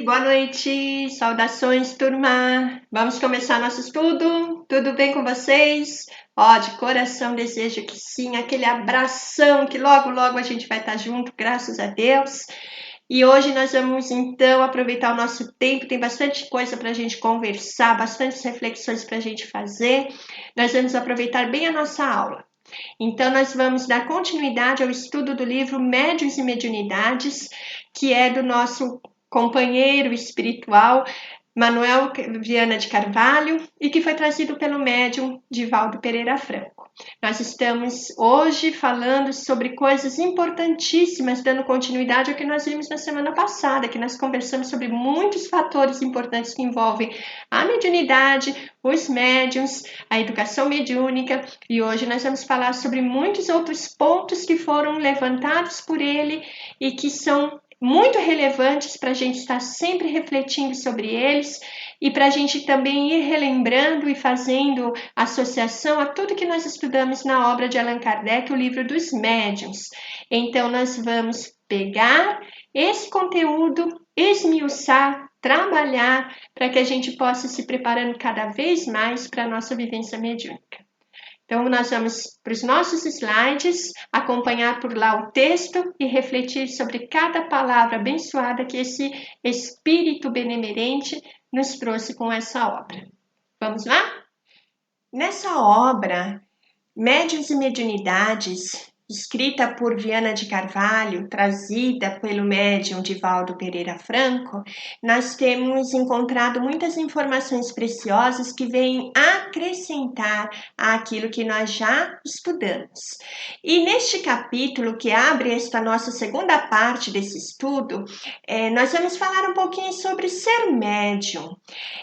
boa noite, saudações, turma. Vamos começar nosso estudo? Tudo bem com vocês? De coração desejo que sim, aquele abração que logo a gente vai estar junto, graças a Deus. E hoje nós vamos então aproveitar o nosso tempo, tem bastante coisa para a gente conversar, bastantes reflexões para a gente fazer. Nós vamos aproveitar bem a nossa aula. Então, nós vamos dar continuidade ao estudo do livro Médiuns e Mediunidades, que é do nosso companheiro espiritual, Manuel Viana de Carvalho, e que foi trazido pelo médium Divaldo Pereira Franco. Nós estamos hoje falando sobre coisas importantíssimas, dando continuidade ao que nós vimos na semana passada, que nós conversamos sobre muitos fatores importantes que envolvem a mediunidade, os médiuns, a educação mediúnica, e hoje nós vamos falar sobre muitos outros pontos que foram levantados por ele e que são muito relevantes para a gente estar sempre refletindo sobre eles e para a gente também ir relembrando e fazendo associação a tudo que nós estudamos na obra de Allan Kardec, o livro dos médiuns. Então, nós vamos pegar esse conteúdo, esmiuçar, trabalhar para que a gente possa se preparando cada vez mais para a nossa vivência mediúnica. Então, nós vamos para os nossos slides, acompanhar por lá o texto e refletir sobre cada palavra abençoada que esse Espírito benemerente nos trouxe com essa obra. Vamos lá? Nessa obra, Médiuns e Mediunidades, escrita por Viana de Carvalho, trazida pelo médium Divaldo Pereira Franco, nós temos encontrado muitas informações preciosas que vêm acrescentar àquilo que nós já estudamos. E neste capítulo, que abre esta nossa segunda parte desse estudo, nós vamos falar um pouquinho sobre ser médium.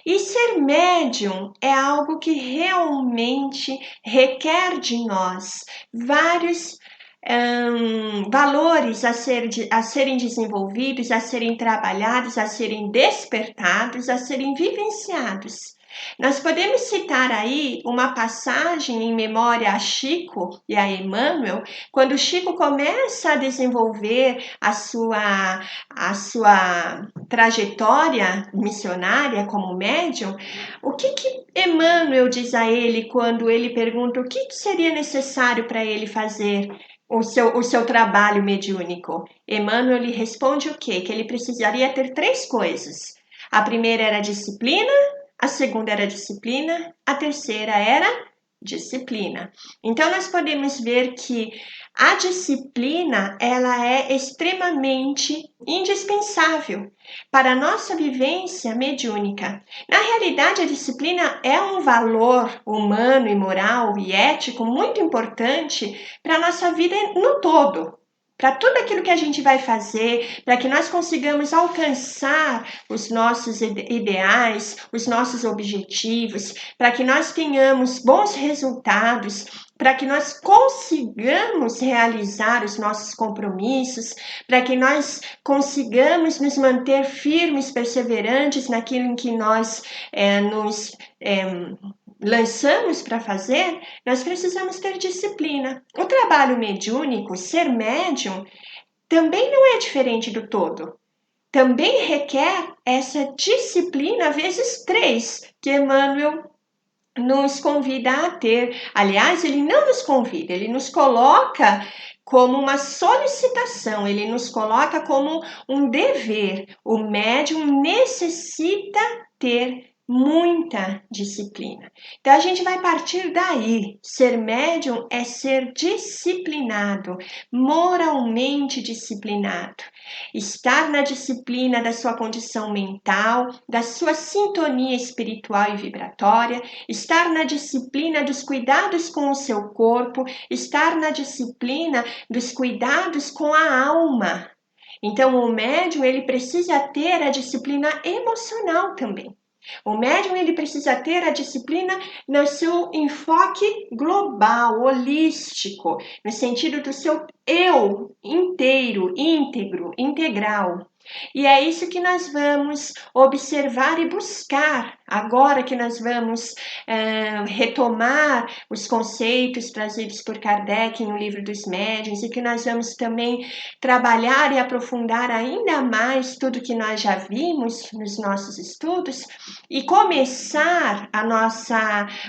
E ser médium é algo que realmente requer de nós vários valores a serem desenvolvidos, a serem trabalhados, a serem despertados, a serem vivenciados. Nós podemos citar aí uma passagem em memória a Chico e a Emmanuel, quando Chico começa a desenvolver a sua trajetória missionária como médium. O que Emmanuel diz a ele quando ele pergunta o que seria necessário para ele fazer o seu trabalho mediúnico? Emmanuel lhe responde o quê? Que ele precisaria ter 3 coisas. A primeira era disciplina, a segunda era disciplina, a terceira era disciplina. Então, nós podemos ver que a disciplina, ela é extremamente indispensável para a nossa vivência mediúnica. Na realidade, a disciplina é um valor humano e moral e ético muito importante para a nossa vida no todo. Para tudo aquilo que a gente vai fazer, para que nós consigamos alcançar os nossos ideais, os nossos objetivos, para que nós tenhamos bons resultados, para que nós consigamos realizar os nossos compromissos, para que nós consigamos nos manter firmes, perseverantes naquilo em que nós nos lançamos para fazer, nós precisamos ter disciplina. O trabalho mediúnico, ser médium, também não é diferente do todo. Também requer essa disciplina vezes 3, que Emmanuel nos convida a ter. Aliás, ele não nos convida, ele nos coloca como uma solicitação, ele nos coloca como um dever. O médium necessita ter muita disciplina. Então a gente vai partir daí. Ser médium é ser disciplinado, moralmente disciplinado. Estar na disciplina da sua condição mental, da sua sintonia espiritual e vibratória, estar na disciplina dos cuidados com o seu corpo, estar na disciplina dos cuidados com a alma. Então o médium, ele precisa ter a disciplina emocional também. O médium, ele precisa ter a disciplina no seu enfoque global, holístico, no sentido do seu eu inteiro, íntegro, integral. E é isso que nós vamos observar e buscar agora que nós vamos retomar os conceitos trazidos por Kardec no Livro dos Médiuns e que nós vamos também trabalhar e aprofundar ainda mais tudo que nós já vimos nos nossos estudos e começar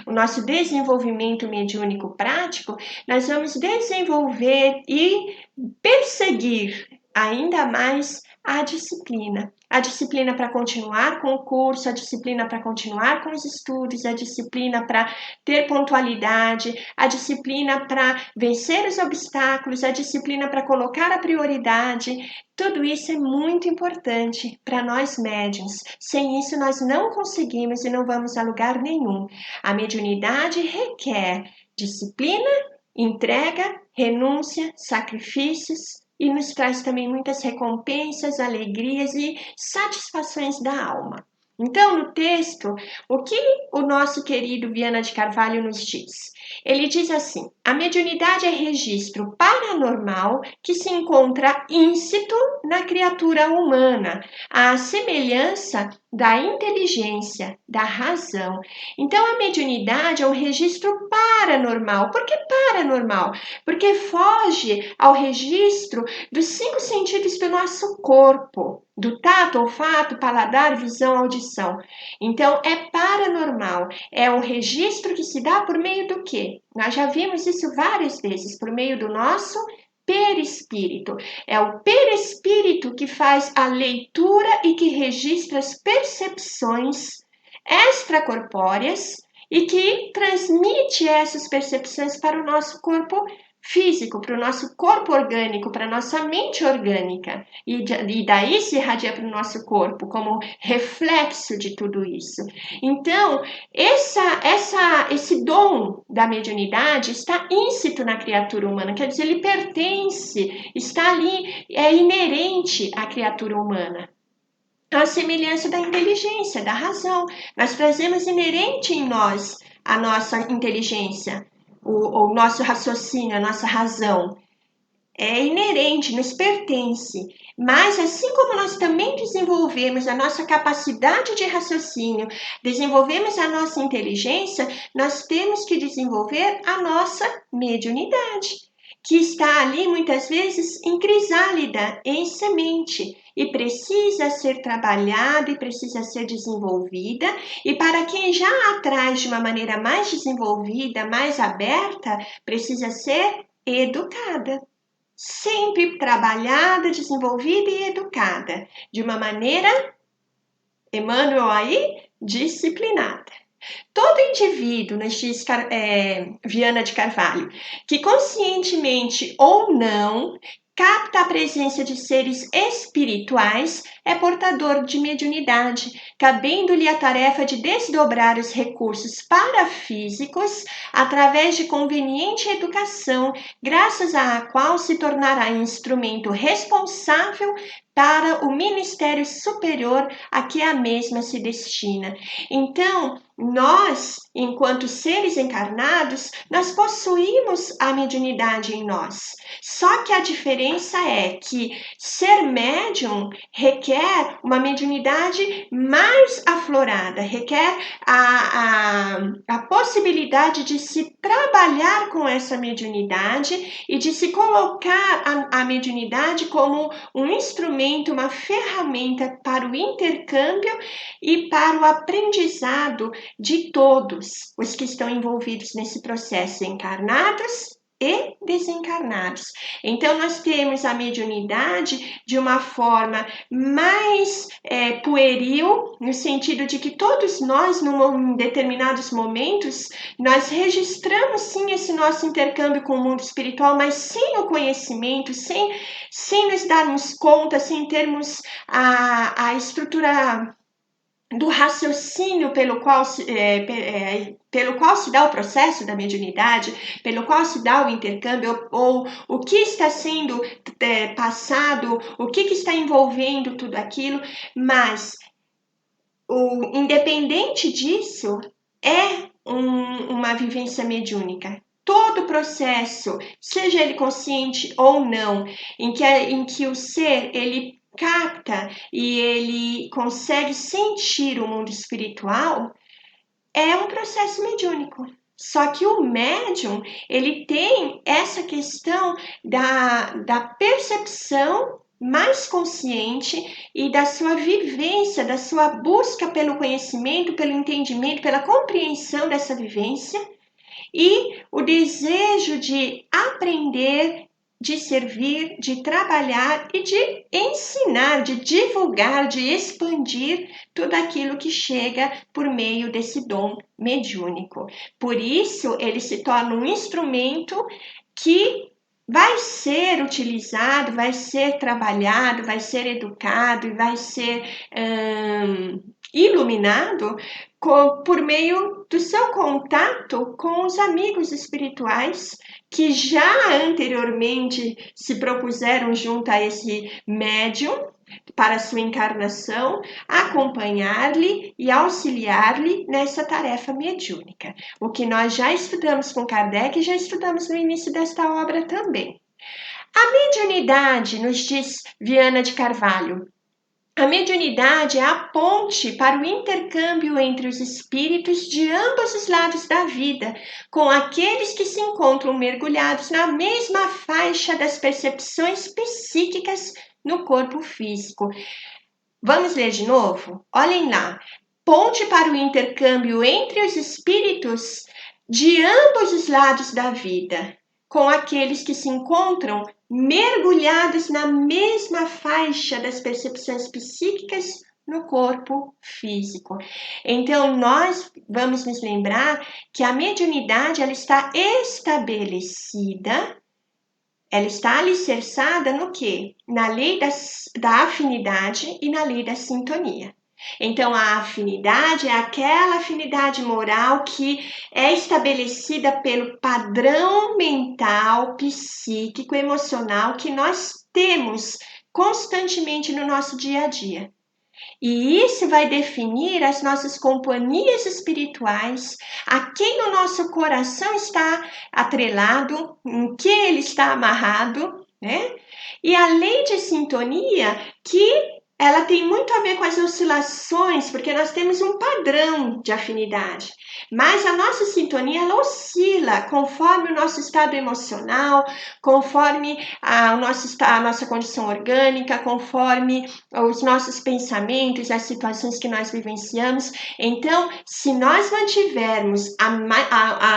o nosso desenvolvimento mediúnico prático, nós vamos desenvolver e perseguir ainda mais a disciplina. A disciplina para continuar com o curso, a disciplina para continuar com os estudos, a disciplina para ter pontualidade, a disciplina para vencer os obstáculos, a disciplina para colocar a prioridade. Tudo isso é muito importante para nós médiuns. Sem isso, nós não conseguimos e não vamos a lugar nenhum. A mediunidade requer disciplina, entrega, renúncia, sacrifícios, e nos traz também muitas recompensas, alegrias e satisfações da alma. Então, no texto, o que o nosso querido Viana de Carvalho nos diz? Ele diz assim: a mediunidade é registro paranormal que se encontra íncito na criatura humana, à semelhança da inteligência, da razão. Então, a mediunidade é um registro paranormal. Por que paranormal? Porque foge ao registro dos 5 sentidos do nosso corpo, do tato, olfato, paladar, visão, audição. Então, é paranormal, é um registro que se dá por meio do quê? Nós já vimos isso várias vezes, por meio do nosso perispírito. É o perispírito que faz a leitura e que registra as percepções extracorpóreas e que transmite essas percepções para o nosso corpo físico, para o nosso corpo orgânico, para a nossa mente orgânica. E daí se irradia para o nosso corpo, como reflexo de tudo isso. Então, esse dom da mediunidade está íncito na criatura humana, quer dizer, ele pertence, está ali, é inerente à criatura humana. A semelhança da inteligência, da razão. Nós trazemos inerente em nós a nossa inteligência, o nosso raciocínio, a nossa razão. É inerente, nos pertence. Mas assim como nós também desenvolvemos a nossa capacidade de raciocínio, desenvolvemos a nossa inteligência, nós temos que desenvolver a nossa mediunidade, que está ali muitas vezes em crisálida, em semente, e precisa ser trabalhada e precisa ser desenvolvida. E para quem já a traz de uma maneira mais desenvolvida, mais aberta, precisa ser educada. Sempre trabalhada, desenvolvida e educada, de uma maneira, Emmanuel aí, disciplinada. Todo indivíduo, nos diz Viana de Carvalho, que conscientemente ou não capta a presença de seres espirituais, é portador de mediunidade, cabendo-lhe a tarefa de desdobrar os recursos parafísicos através de conveniente educação, graças à qual se tornará instrumento responsável para o ministério superior a que a mesma se destina. Então, nós, enquanto seres encarnados, nós possuímos a mediunidade em nós. Só que a diferença é que ser médium requer uma mediunidade mais aflorada, requer a possibilidade de se trabalhar com essa mediunidade e de se colocar a mediunidade como um instrumento, uma ferramenta para o intercâmbio e para o aprendizado de todos os que estão envolvidos nesse processo, encarnados e desencarnados. Então, nós temos a mediunidade de uma forma mais pueril, no sentido de que todos nós, em determinados momentos, nós registramos sim esse nosso intercâmbio com o mundo espiritual, mas sem o conhecimento, sem nos darmos conta, sem termos a estrutura do raciocínio pelo qual se dá o processo da mediunidade, pelo qual se dá o intercâmbio, ou o que está sendo passado, o que está envolvendo tudo aquilo, mas independente disso, é uma vivência mediúnica. Todo o processo, seja ele consciente ou não, em que o ser ele capta e ele consegue sentir o mundo espiritual, é um processo mediúnico. Só que o médium, ele tem essa questão da percepção mais consciente e da sua vivência, da sua busca pelo conhecimento, pelo entendimento, pela compreensão dessa vivência e o desejo de aprender, de servir, de trabalhar e de ensinar, de divulgar, de expandir tudo aquilo que chega por meio desse dom mediúnico. Por isso, ele se torna um instrumento que vai ser utilizado, vai ser trabalhado, vai ser educado e vai ser iluminado por meio do seu contato com os amigos espirituais que já anteriormente se propuseram junto a esse médium para sua encarnação, acompanhar-lhe e auxiliar-lhe nessa tarefa mediúnica. O que nós já estudamos com Kardec e já estudamos no início desta obra também. A mediunidade, nos diz Viana de Carvalho, a mediunidade é a ponte para o intercâmbio entre os espíritos de ambos os lados da vida, com aqueles que se encontram mergulhados na mesma faixa das percepções psíquicas no corpo físico. Vamos ler de novo? Olhem lá. Ponte para o intercâmbio entre os espíritos de ambos os lados da vida, com aqueles que se encontram mergulhados na mesma faixa das percepções psíquicas no corpo físico. Então, nós vamos nos lembrar que a mediunidade ela está estabelecida, ela está alicerçada no quê? Na lei da afinidade e na lei da sintonia. Então, a afinidade é aquela afinidade moral que é estabelecida pelo padrão mental, psíquico, emocional que nós temos constantemente no nosso dia a dia. E isso vai definir as nossas companhias espirituais, a quem o nosso coração está atrelado, em que ele está amarrado, né? E a lei de sintonia, que ela tem muito a ver com as oscilações, porque nós temos um padrão de afinidade. Mas a nossa sintonia, ela oscila conforme o nosso estado emocional, conforme a nossa condição orgânica, conforme os nossos pensamentos, as situações que nós vivenciamos. Então, se nós mantivermos a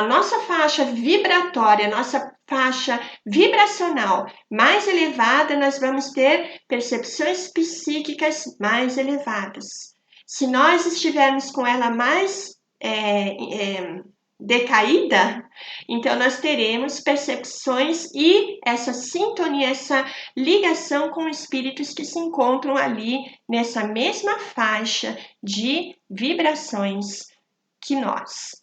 nossa faixa vibratória, a nossa faixa vibracional mais elevada, nós vamos ter percepções psíquicas mais elevadas. Se nós estivermos com ela mais decaída, então nós teremos percepções e essa sintonia, essa ligação com espíritos que se encontram ali nessa mesma faixa de vibrações que nós.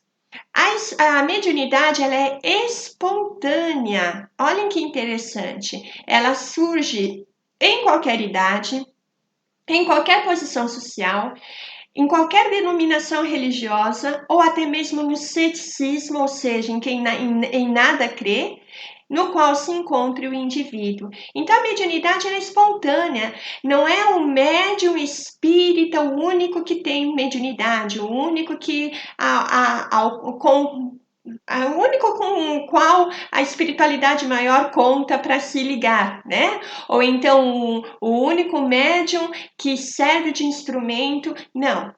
A mediunidade ela é espontânea. Olhem que interessante. Ela surge em qualquer idade, em qualquer posição social, em qualquer denominação religiosa ou até mesmo no ceticismo, ou seja, em quem em nada crê, no qual se encontre o indivíduo. Então a mediunidade é espontânea, não é o médium espírita o único que tem mediunidade, o único que o único com o qual a espiritualidade maior conta para se ligar, né? Ou então o único médium que serve de instrumento. Não.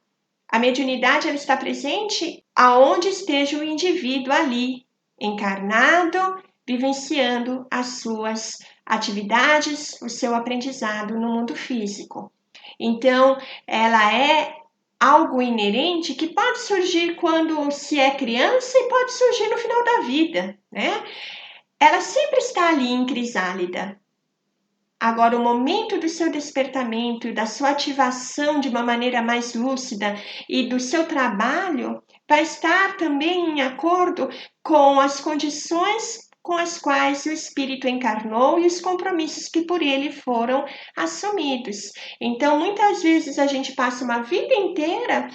A mediunidade ela está presente aonde esteja o indivíduo ali, encarnado, vivenciando as suas atividades, o seu aprendizado no mundo físico. Então, ela é algo inerente que pode surgir quando se é criança e pode surgir no final da vida, né? Ela sempre está ali em crisálida. Agora, o momento do seu despertamento e da sua ativação de uma maneira mais lúcida e do seu trabalho vai estar também em acordo com as condições com as quais o espírito encarnou e os compromissos que por ele foram assumidos. Então, muitas vezes a gente passa uma vida inteira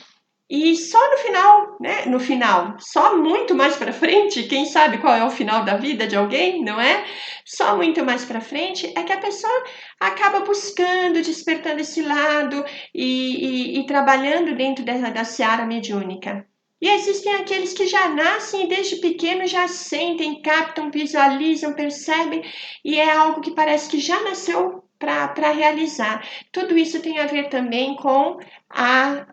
E só no final, né? No final, só muito mais para frente, quem sabe qual é o final da vida de alguém, não é? Só muito mais para frente é que a pessoa acaba buscando, despertando esse lado e trabalhando dentro da seara mediúnica. E existem aqueles que já nascem e desde pequeno já sentem, captam, visualizam, percebem, e é algo que parece que já nasceu para realizar. Tudo isso tem a ver também com a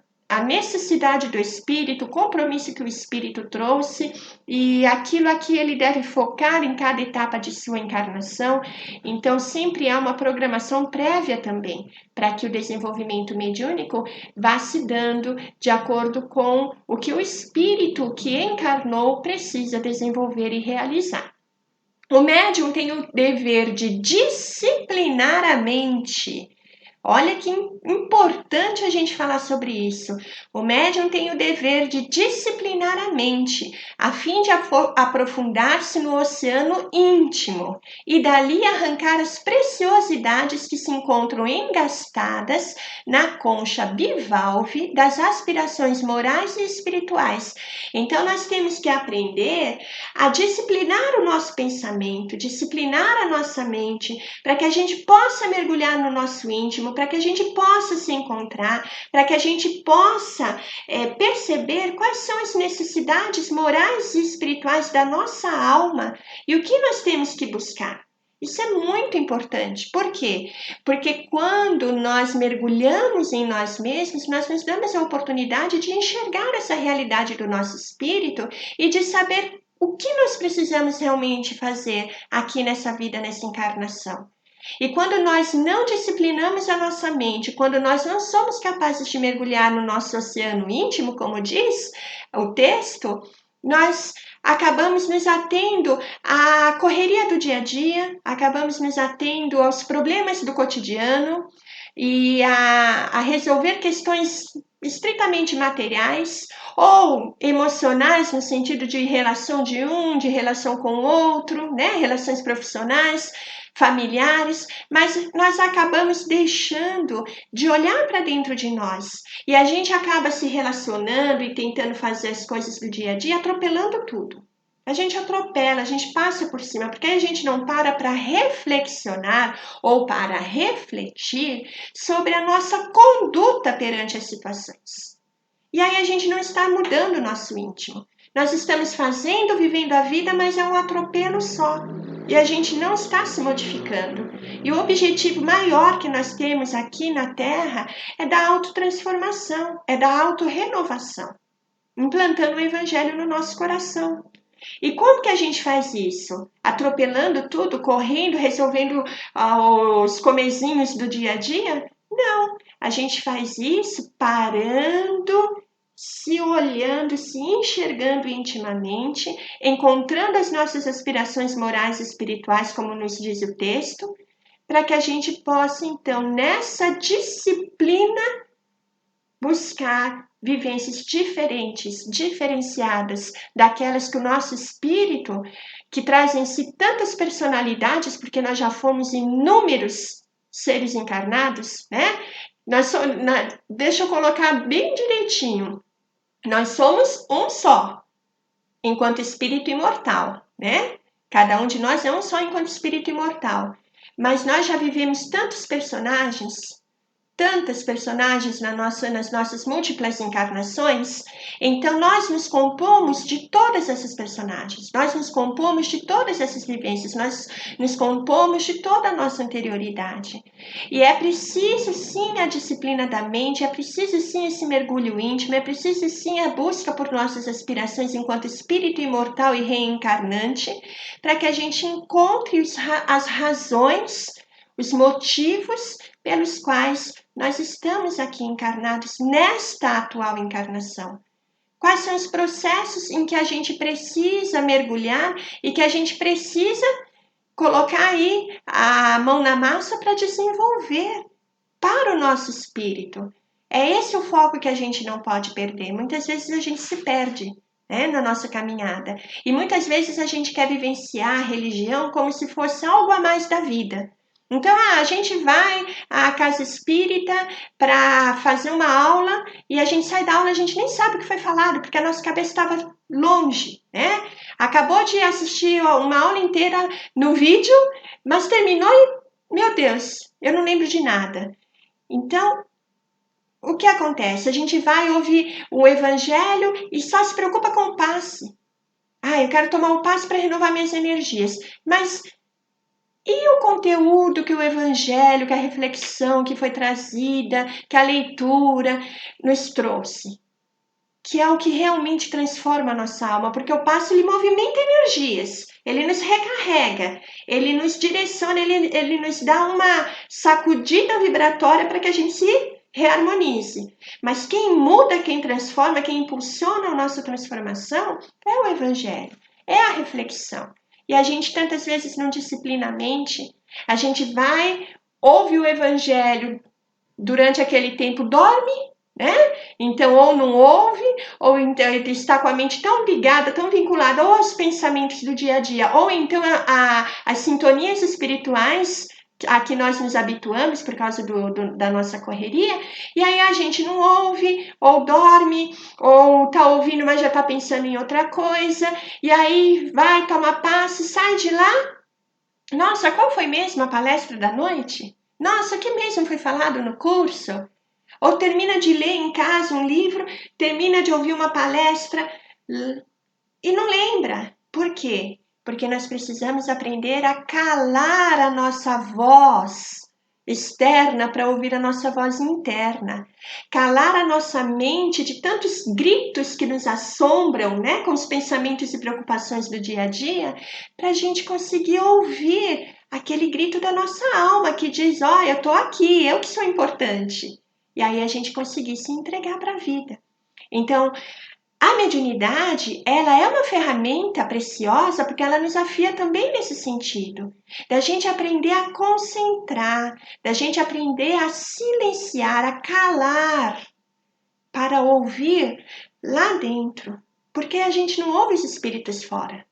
necessidade do espírito, o compromisso que o espírito trouxe e aquilo a que ele deve focar em cada etapa de sua encarnação. Então, sempre há uma programação prévia também, para que o desenvolvimento mediúnico vá se dando de acordo com o que o espírito que encarnou precisa desenvolver e realizar. O médium tem o dever de disciplinar a mente. Olha que importante a gente falar sobre isso. O médium tem o dever de disciplinar a mente, a fim de aprofundar-se no oceano íntimo e dali arrancar as preciosidades que se encontram engastadas na concha bivalve das aspirações morais e espirituais. Então, nós temos que aprender a disciplinar o nosso pensamento, disciplinar a nossa mente, para que a gente possa mergulhar no nosso íntimo, para que a gente possa se encontrar, para que a gente possa perceber quais são as necessidades morais e espirituais da nossa alma e o que nós temos que buscar. Isso é muito importante. Por quê? Porque quando nós mergulhamos em nós mesmos, nós nos damos a oportunidade de enxergar essa realidade do nosso espírito e de saber o que nós precisamos realmente fazer aqui nessa vida, nessa encarnação. E quando nós não disciplinamos a nossa mente, quando nós não somos capazes de mergulhar no nosso oceano íntimo, como diz o texto, nós acabamos nos atendo à correria do dia a dia, acabamos nos atendo aos problemas do cotidiano e a resolver questões estritamente materiais ou emocionais no sentido de relação de relação com o outro, né? Relações profissionais, familiares, mas nós acabamos deixando de olhar para dentro de nós e a gente acaba se relacionando e tentando fazer as coisas do dia a dia, atropelando tudo. A gente atropela, a gente passa por cima, porque a gente não para reflexionar ou para refletir sobre a nossa conduta perante as situações. E aí a gente não está mudando o nosso íntimo. Nós estamos fazendo, vivendo a vida, mas é um atropelo só. E a gente não está se modificando. E o objetivo maior que nós temos aqui na Terra é da autotransformação, é da autorrenovação, implantando o Evangelho no nosso coração. E como que a gente faz isso? Atropelando tudo, correndo, resolvendo os comezinhos do dia a dia? Não, a gente faz isso parando, se olhando, se enxergando intimamente, encontrando as nossas aspirações morais e espirituais, como nos diz o texto, para que a gente possa, então, nessa disciplina, buscar vivências diferentes, diferenciadas daquelas que o nosso espírito, que traz em si tantas personalidades, porque nós já fomos inúmeros seres encarnados, né? Deixa eu colocar bem direitinho. Nós somos um só, enquanto espírito imortal, né? Cada um de nós é um só enquanto espírito imortal. Mas nós já vivemos tantas personagens nas nossas múltiplas encarnações, então nós nos compomos de todas essas personagens, nós nos compomos de todas essas vivências, nós nos compomos de toda a nossa anterioridade. E é preciso sim a disciplina da mente, é preciso sim esse mergulho íntimo, é preciso sim a busca por nossas aspirações enquanto espírito imortal e reencarnante, para que a gente encontre as razões, os motivos pelos quais nós estamos aqui encarnados nesta atual encarnação. Quais são os processos em que a gente precisa mergulhar e que a gente precisa colocar aí a mão na massa para desenvolver para o nosso espírito? É esse o foco que a gente não pode perder. Muitas vezes a gente se perde, né, na nossa caminhada. E muitas vezes a gente quer vivenciar a religião como se fosse algo a mais da vida. Então, a gente vai à casa espírita para fazer uma aula e a gente sai da aula, a gente nem sabe o que foi falado, porque a nossa cabeça estava longe, né? Acabou de assistir uma aula inteira no vídeo, mas terminou e, meu Deus, eu não lembro de nada. Então, o que acontece? A gente vai ouvir o evangelho e só se preocupa com o passe. Ah, eu quero tomar um passe para renovar minhas energias. Mas e o conteúdo que o evangelho, que a reflexão que foi trazida, que a leitura nos trouxe? Que é o que realmente transforma a nossa alma, porque o passe ele movimenta energias, ele nos recarrega, ele nos direciona, ele nos dá uma sacudida vibratória para que a gente se reharmonize. Mas quem muda, quem transforma, quem impulsiona a nossa transformação é o evangelho, é a reflexão. E a gente tantas vezes não disciplina a mente, a gente vai, ouve o evangelho durante aquele tempo, dorme, né? Então, ou não ouve, ou então ele está com a mente tão ligada, tão vinculada ou aos pensamentos do dia a dia, ou então as sintonias espirituais a que nós nos habituamos por causa da nossa correria, e aí a gente não ouve, ou dorme, ou tá ouvindo, mas já tá pensando em outra coisa, e aí vai, toma passe, sai de lá. Nossa, qual foi mesmo a palestra da noite? Nossa, o que mesmo foi falado no curso? Ou termina de ler em casa um livro, termina de ouvir uma palestra e não lembra. Por quê? Porque nós precisamos aprender a calar a nossa voz externa para ouvir a nossa voz interna. Calar a nossa mente de tantos gritos que nos assombram, né, com os pensamentos e preocupações do dia a dia, para a gente conseguir ouvir aquele grito da nossa alma que diz: ó, eu estou aqui, eu que sou importante. E aí a gente conseguir se entregar para a vida. Então, a mediunidade, ela é uma ferramenta preciosa porque ela nos afia também nesse sentido, da gente aprender a concentrar, da gente aprender a silenciar, a calar para ouvir lá dentro, porque a gente não ouve os espíritos fora,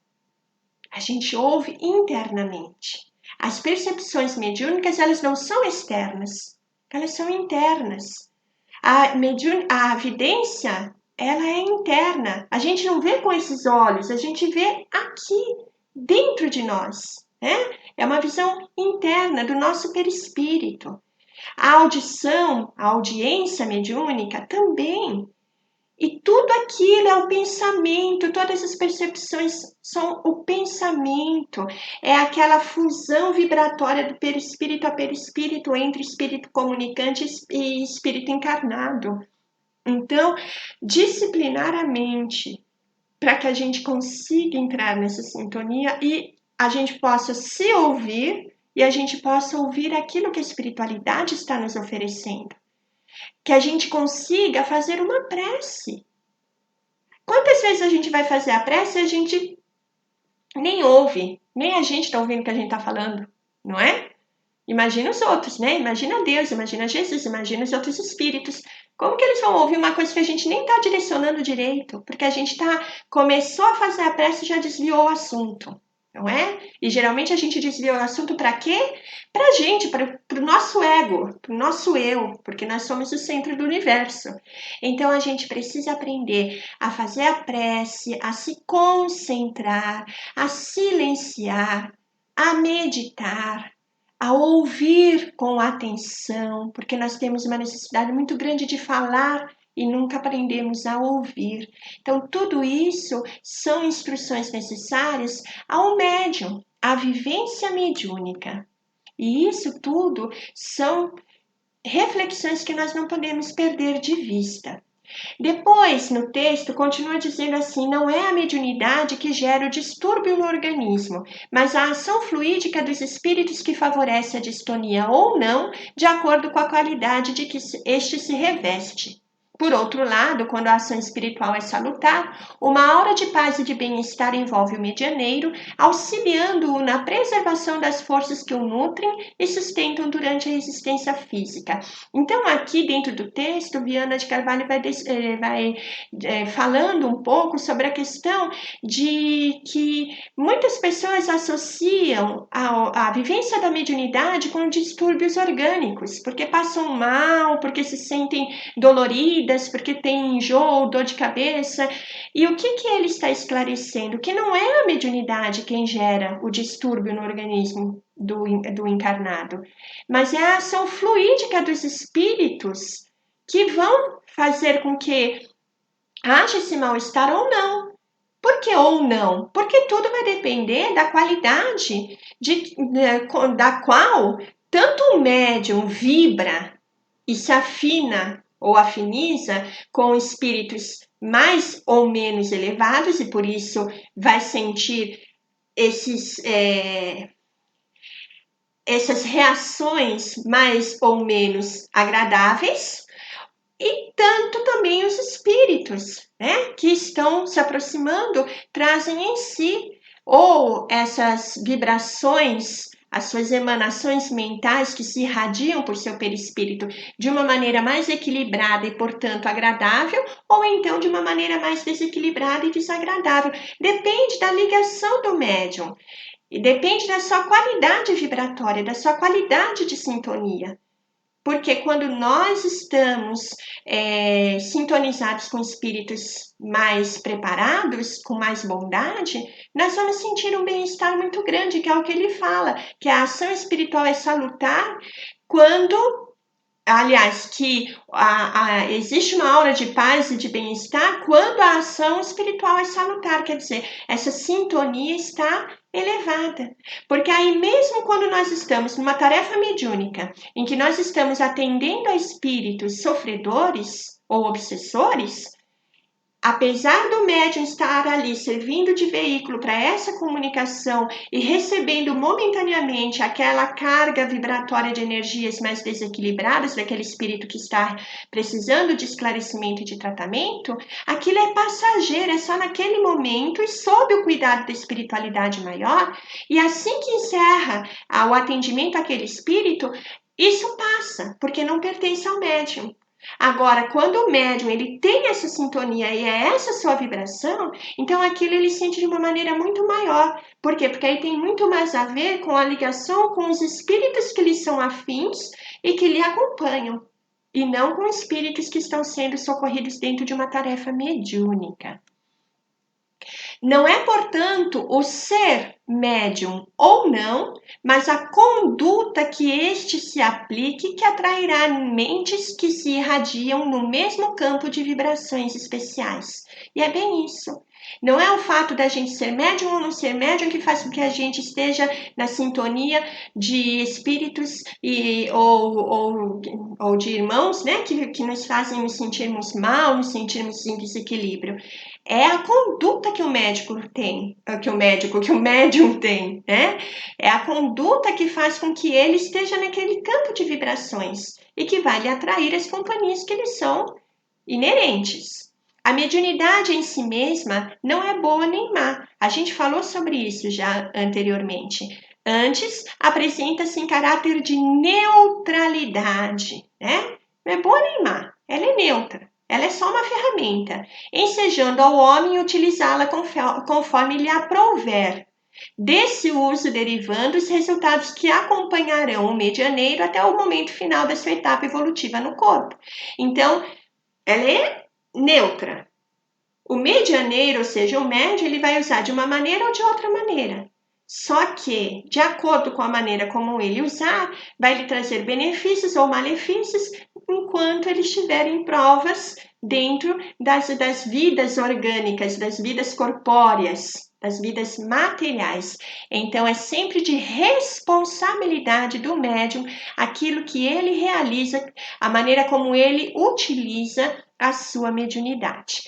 a gente ouve internamente. As percepções mediúnicas, elas não são externas, elas são internas. A vidência, ela é interna. A gente não vê com esses olhos, a gente vê aqui, dentro de nós. Né? É uma visão interna do nosso perispírito. A audição, a audiência mediúnica também. E tudo aquilo é o pensamento, todas as percepções são o pensamento, é aquela fusão vibratória do perispírito a perispírito entre espírito comunicante e espírito encarnado. Então, disciplinar a mente para que a gente consiga entrar nessa sintonia e a gente possa se ouvir e a gente possa ouvir aquilo que a espiritualidade está nos oferecendo. Que a gente consiga fazer uma prece. Quantas vezes a gente vai fazer a prece e a gente nem ouve, nem a gente está ouvindo o que a gente está falando, não é? Imagina os outros, né? Imagina Deus, imagina Jesus, imagina os outros espíritos. Como que eles vão ouvir uma coisa que a gente nem está direcionando direito? Porque a gente começou a fazer a prece e já desviou o assunto, não é? E geralmente a gente desvia o assunto para quê? Para a gente, para o nosso ego, para o nosso eu, porque nós somos o centro do universo. Então a gente precisa aprender a fazer a prece, a se concentrar, a silenciar, a meditar, a ouvir com atenção, porque nós temos uma necessidade muito grande de falar e nunca aprendemos a ouvir. Então, tudo isso são instruções necessárias ao médium, à vivência mediúnica. E isso tudo são reflexões que nós não podemos perder de vista. Depois, no texto, continua dizendo assim: não é a mediunidade que gera o distúrbio no organismo, mas a ação fluídica dos espíritos que favorece a distonia ou não, de acordo com a qualidade de que este se reveste. Por outro lado, quando a ação espiritual é salutar, uma aura de paz e de bem-estar envolve o medianeiro, auxiliando-o na preservação das forças que o nutrem e sustentam durante a existência física. Então, aqui dentro do texto, Viana de Carvalho vai falando um pouco sobre a questão de que muitas pessoas associam a vivência da mediunidade com distúrbios orgânicos, porque passam mal, porque se sentem doloridas, porque tem enjoo, dor de cabeça. E o que ele está esclarecendo? Que não é a mediunidade quem gera o distúrbio no organismo do encarnado, mas é a ação fluídica dos espíritos que vão fazer com que haja esse mal-estar ou não. Por que ou não? Porque tudo vai depender da qualidade da qual tanto o médium vibra e se afina ou afiniza com espíritos mais ou menos elevados e por isso vai sentir essas reações mais ou menos agradáveis, e tanto também os espíritos, né, que estão se aproximando, trazem em si ou essas vibrações, as suas emanações mentais que se irradiam por seu perispírito de uma maneira mais equilibrada e, portanto, agradável, ou então de uma maneira mais desequilibrada e desagradável. Depende da ligação do médium e depende da sua qualidade vibratória, da sua qualidade de sintonia. Porque quando nós estamos sintonizados com espíritos mais preparados, com mais bondade, nós vamos sentir um bem-estar muito grande, que é o que ele fala, que a ação espiritual é salutar quando... Aliás, que existe uma aura de paz e de bem-estar quando a ação espiritual é salutar, quer dizer, essa sintonia está elevada. Porque aí mesmo quando nós estamos numa tarefa mediúnica, em que nós estamos atendendo a espíritos sofredores ou obsessores, apesar do médium estar ali servindo de veículo para essa comunicação e recebendo momentaneamente aquela carga vibratória de energias mais desequilibradas daquele espírito que está precisando de esclarecimento e de tratamento, aquilo é passageiro, é só naquele momento e sob o cuidado da espiritualidade maior, e assim que encerra o atendimento àquele espírito, isso passa, porque não pertence ao médium. Agora, quando o médium ele tem essa sintonia e é essa sua vibração, então aquilo ele sente de uma maneira muito maior. Por quê? Porque aí tem muito mais a ver com a ligação com os espíritos que lhe são afins e que lhe acompanham, e não com espíritos que estão sendo socorridos dentro de uma tarefa mediúnica. Não é, portanto, o ser médium ou não, mas a conduta que este se aplique que atrairá mentes que se irradiam no mesmo campo de vibrações especiais. E é bem isso. Não é o fato da gente ser médium ou não ser médium que faz com que a gente esteja na sintonia de espíritos ou de irmãos, né, que nos fazem nos sentirmos mal, nos sentirmos em desequilíbrio. É a conduta que o médium tem, né? É a conduta que faz com que ele esteja naquele campo de vibrações e que vai lhe atrair as companhias que lhe são inerentes. A mediunidade em si mesma não é boa nem má. A gente falou sobre isso já anteriormente. Antes, apresenta-se em caráter de neutralidade, né? Não é boa nem má, ela é neutra. Ela é só uma ferramenta, ensejando ao homem utilizá-la conforme lhe aprouver. Desse uso derivando os resultados que acompanharão o medianeiro até o momento final da sua etapa evolutiva no corpo. Então, ela é neutra. O medianeiro, ou seja, o médium, ele vai usar de uma maneira ou de outra maneira. Só que, de acordo com a maneira como ele usar, vai lhe trazer benefícios ou malefícios enquanto ele estiver em provas dentro das vidas orgânicas, das vidas corpóreas, das vidas materiais. Então, é sempre de responsabilidade do médium aquilo que ele realiza, a maneira como ele utiliza a sua mediunidade.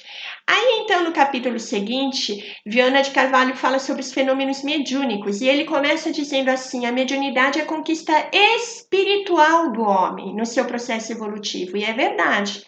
Aí, então, no capítulo seguinte, Viana de Carvalho fala sobre os fenômenos mediúnicos e ele começa dizendo assim: a mediunidade é a conquista espiritual do homem no seu processo evolutivo. E é verdade,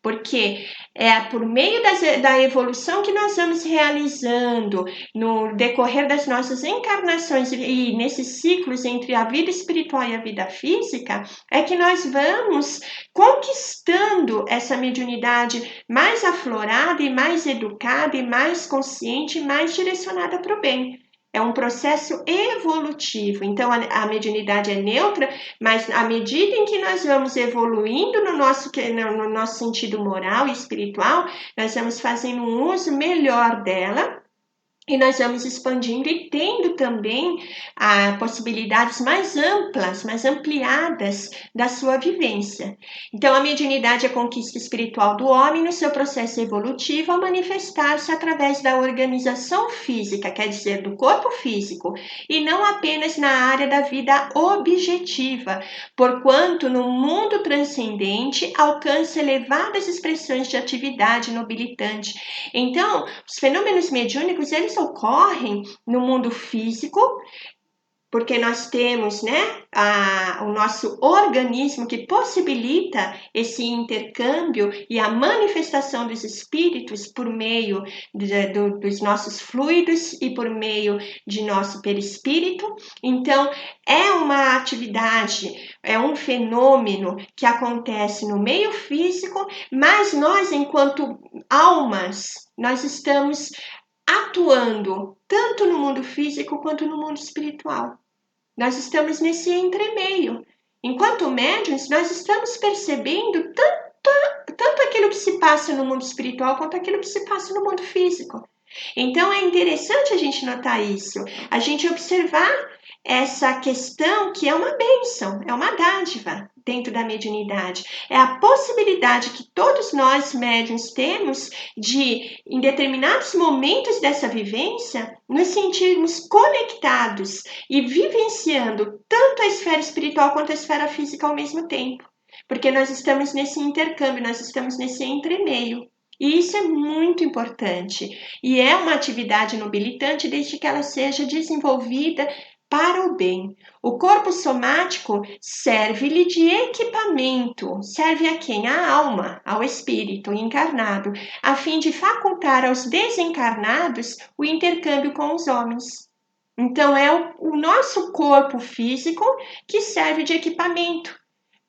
Porque é por meio da evolução que nós vamos realizando no decorrer das nossas encarnações e nesses ciclos entre a vida espiritual e a vida física, é que nós vamos conquistando essa mediunidade mais aflorada e mais educada e mais consciente e mais direcionada para o bem. É um processo evolutivo. Então, a mediunidade é neutra, mas à medida em que nós vamos evoluindo no nosso sentido moral e espiritual, nós vamos fazendo um uso melhor dela. E nós vamos expandindo e tendo também possibilidades mais amplas, mais ampliadas da sua vivência. Então, a mediunidade é a conquista espiritual do homem no seu processo evolutivo a manifestar-se através da organização física, quer dizer, do corpo físico, e não apenas na área da vida objetiva, porquanto no mundo transcendente alcança elevadas expressões de atividade nobilitante. Então, os fenômenos mediúnicos, eles ocorrem no mundo físico, porque nós temos, o nosso organismo que possibilita esse intercâmbio e a manifestação dos espíritos por meio dos nossos fluidos e por meio de nosso perispírito. Então, é uma atividade, é um fenômeno que acontece no meio físico, mas nós, enquanto almas, nós estamos atuando tanto no mundo físico quanto no mundo espiritual. Nós estamos nesse entremeio. Enquanto médiuns, nós estamos percebendo tanto aquilo que se passa no mundo espiritual quanto aquilo que se passa no mundo físico. Então é interessante a gente notar isso, a gente observar essa questão que é uma bênção, é uma dádiva dentro da mediunidade. É a possibilidade que todos nós médiuns temos de, em determinados momentos dessa vivência, nos sentirmos conectados e vivenciando tanto a esfera espiritual quanto a esfera física ao mesmo tempo. Porque nós estamos nesse intercâmbio, nós estamos nesse entremeio. E isso é muito importante. E é uma atividade nobilitante desde que ela seja desenvolvida para o bem. O corpo somático serve-lhe de equipamento. Serve a quem? À alma, ao espírito encarnado, a fim de facultar aos desencarnados o intercâmbio com os homens. Então, é o nosso corpo físico que serve de equipamento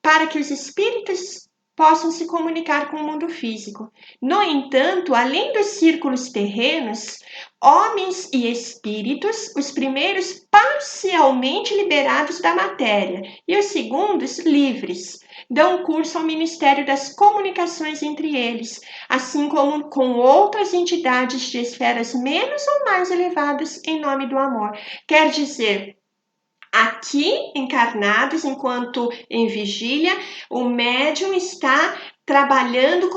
para que os espíritos possam se comunicar com o mundo físico. No entanto, além dos círculos terrenos, homens e espíritos, os primeiros parcialmente liberados da matéria e os segundos livres, dão curso ao ministério das comunicações entre eles, assim como com outras entidades de esferas menos ou mais elevadas em nome do amor. Quer dizer, aqui, encarnados, enquanto em vigília, o médium está trabalhando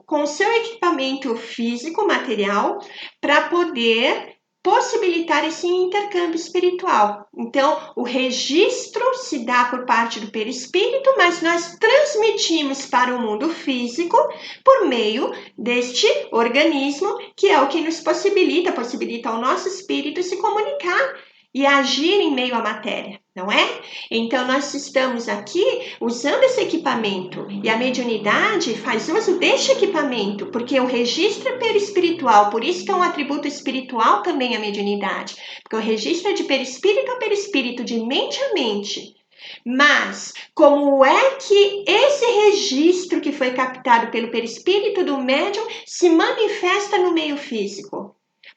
com o seu equipamento físico, material, para poder possibilitar esse intercâmbio espiritual. Então, o registro se dá por parte do perispírito, mas nós transmitimos para o mundo físico por meio deste organismo, que é o que nos possibilita ao nosso espírito se comunicar e agir em meio à matéria, não é? Então, nós estamos aqui usando esse equipamento e a mediunidade faz uso deste equipamento, porque o registro é perispiritual, por isso que é um atributo espiritual também a mediunidade, porque o registro é de perispírito a perispírito, de mente a mente. Mas, como é que esse registro que foi captado pelo perispírito do médium se manifesta no meio físico?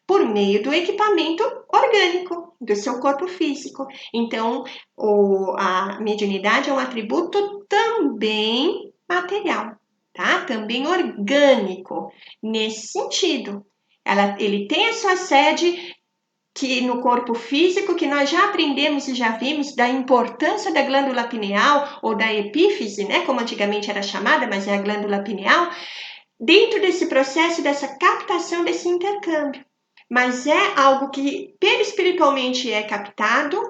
Por meio do equipamento orgânico do seu corpo físico. Então, a mediunidade é um atributo também material, tá? Também orgânico, nesse sentido. Ele tem a sua sede que no corpo físico, que nós já aprendemos e já vimos da importância da glândula pineal ou da epífise, né? Como antigamente era chamada, mas é a glândula pineal, dentro desse processo, dessa captação desse intercâmbio. Mas é algo que perispiritualmente é captado,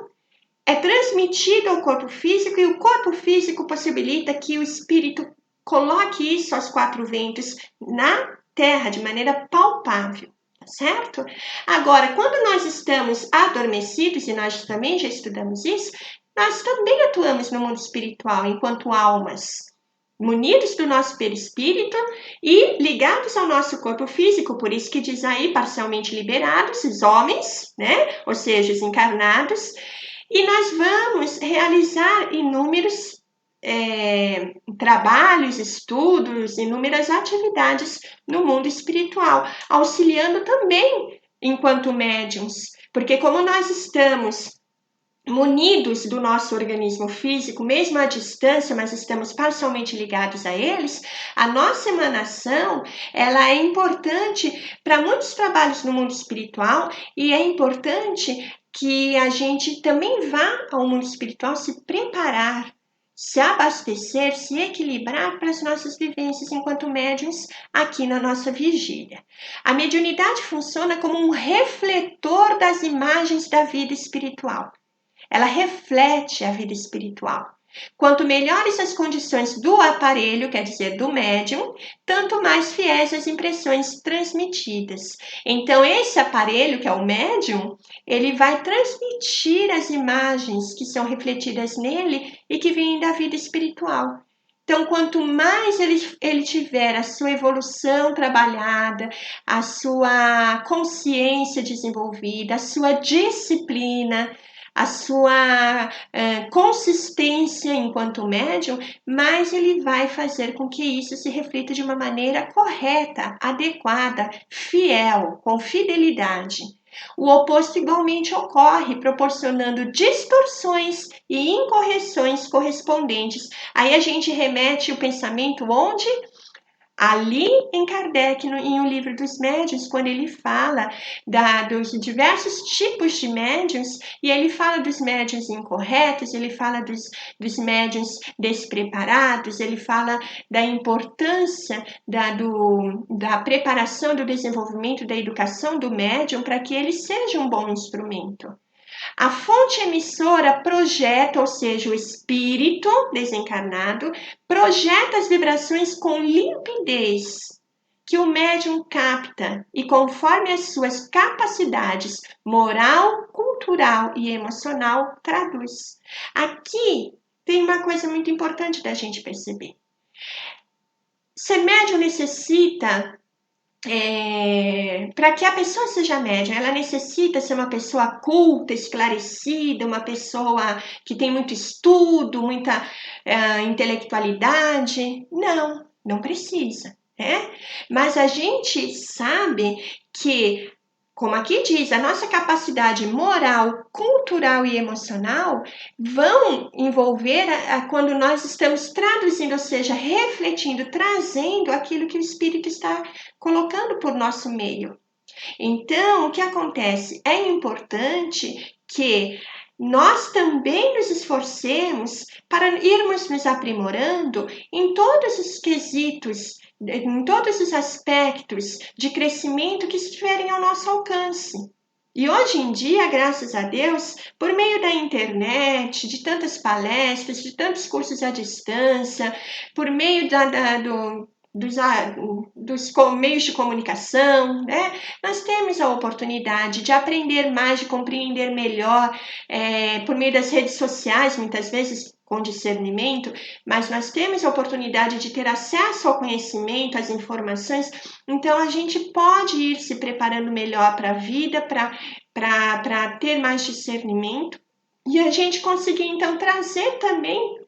é transmitido ao corpo físico e o corpo físico possibilita que o espírito coloque isso aos quatro ventos na terra de maneira palpável, tá certo? Agora, quando nós estamos adormecidos, e nós também já estudamos isso, nós também atuamos no mundo espiritual enquanto almas. munidos do nosso perispírito e ligados ao nosso corpo físico, por isso que diz aí parcialmente liberados, os homens, né? Ou seja, os encarnados, e nós vamos realizar inúmeros trabalhos, estudos, inúmeras atividades no mundo espiritual, auxiliando também enquanto médiums, porque como nós estamos munidos do nosso organismo físico, mesmo à distância, mas estamos parcialmente ligados a eles, a nossa emanação, ela é importante para muitos trabalhos no mundo espiritual e é importante que a gente também vá ao mundo espiritual se preparar, se abastecer, se equilibrar para as nossas vivências enquanto médiuns aqui na nossa vigília. A mediunidade funciona como um refletor das imagens da vida espiritual. Ela reflete a vida espiritual. Quanto melhores as condições do aparelho, quer dizer, do médium, tanto mais fiéis as impressões transmitidas. Então, esse aparelho, que é o médium, ele vai transmitir as imagens que são refletidas nele e que vêm da vida espiritual. Então, quanto mais ele tiver a sua evolução trabalhada, a sua consciência desenvolvida, a sua disciplina, a sua consistência enquanto médium, mais ele vai fazer com que isso se reflita de uma maneira correta, adequada, fiel, com fidelidade. O oposto igualmente ocorre, proporcionando distorções e incorreções correspondentes. Aí a gente remete o pensamento onde? Ali em Kardec, em O Livro dos Médiuns, quando ele fala dos diversos tipos de médiuns, e ele fala dos médiuns incorretos, ele fala dos médiuns despreparados, ele fala da importância da preparação, do desenvolvimento, da educação do médium para que ele seja um bom instrumento. A fonte emissora projeta, ou seja, o espírito desencarnado, projeta as vibrações com limpidez que o médium capta e conforme as suas capacidades moral, cultural e emocional traduz. Aqui tem uma coisa muito importante da gente perceber. Ser médium necessita para que a pessoa seja médium, ela necessita ser uma pessoa culta, esclarecida, uma pessoa que tem muito estudo, muita intelectualidade. Não, não precisa, né? Mas a gente sabe que, como aqui diz, a nossa capacidade moral, cultural e emocional vão envolver quando nós estamos traduzindo, ou seja, refletindo, trazendo aquilo que o Espírito está colocando por nosso meio. Então, o que acontece? É importante que nós também nos esforcemos para irmos nos aprimorando em todos os quesitos, em todos os aspectos de crescimento que estiverem ao nosso alcance. E hoje em dia, graças a Deus, por meio da internet, de tantas palestras, de tantos cursos à distância, por meio dos meios de comunicação, né? Nós temos a oportunidade de aprender mais, de compreender melhor, por meio das redes sociais, muitas vezes com discernimento, mas nós temos a oportunidade de ter acesso ao conhecimento, às informações, então a gente pode ir se preparando melhor para a vida, para ter mais discernimento, e a gente conseguir então trazer também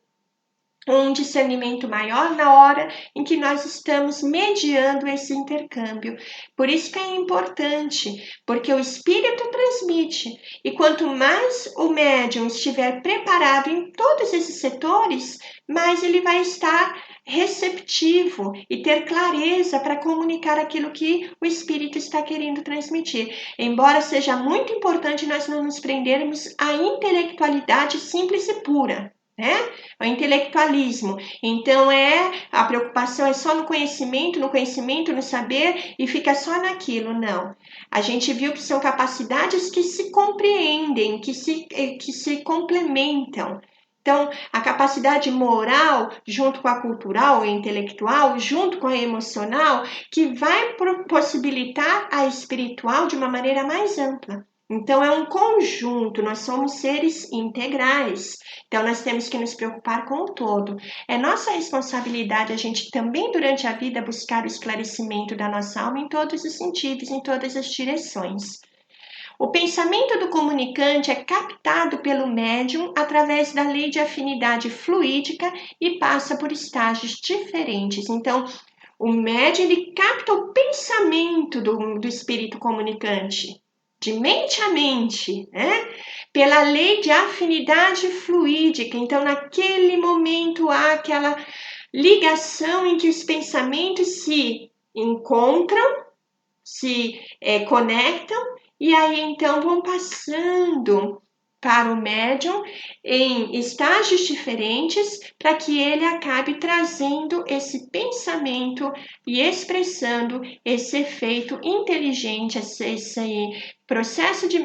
um discernimento maior na hora em que nós estamos mediando esse intercâmbio. Por isso que é importante, porque o espírito transmite, e quanto mais o médium estiver preparado em todos esses setores, mais ele vai estar receptivo e ter clareza para comunicar aquilo que o espírito está querendo transmitir. Embora seja muito importante nós não nos prendermos à intelectualidade simples e pura, né? O intelectualismo. Então a preocupação é só no conhecimento, no saber e fica só naquilo. Não. A gente viu que são capacidades que se compreendem, que se complementam. Então, a capacidade moral, junto com a cultural e intelectual, junto com a emocional, que vai possibilitar a espiritual de uma maneira mais ampla. Então, é um conjunto, nós somos seres integrais. Então, nós temos que nos preocupar com o todo. É nossa responsabilidade a gente também, durante a vida, buscar o esclarecimento da nossa alma em todos os sentidos, em todas as direções. O pensamento do comunicante é captado pelo médium através da lei de afinidade fluídica e passa por estágios diferentes. Então, o médium ele capta o pensamento do espírito comunicante, de mente a mente, né? Pela lei de afinidade fluídica. Então, naquele momento há aquela ligação em que os pensamentos se encontram, se conectam e aí então vão passando para o médium em estágios diferentes para que ele acabe trazendo esse pensamento e expressando esse efeito inteligente, esse processo de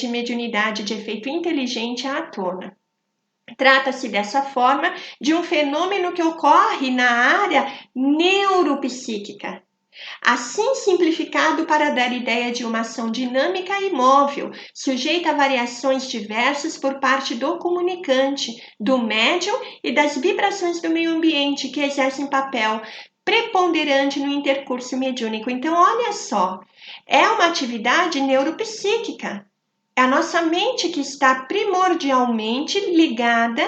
mediunidade de efeito inteligente à tona. Trata-se dessa forma de um fenômeno que ocorre na área neuropsíquica. Assim simplificado para dar ideia de uma ação dinâmica e móvel, sujeita a variações diversas por parte do comunicante, do médium e das vibrações do meio ambiente que exercem papel preponderante no intercurso mediúnico. Então, olha só, é uma atividade neuropsíquica. É a nossa mente que está primordialmente ligada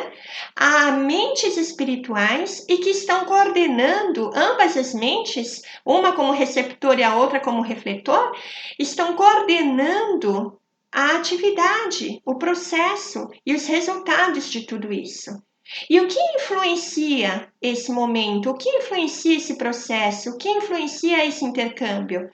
a mentes espirituais e que estão coordenando ambas as mentes, uma como receptor e a outra como refletor, estão coordenando a atividade, o processo e os resultados de tudo isso. E o que influencia esse momento? O que influencia esse processo? O que influencia esse intercâmbio?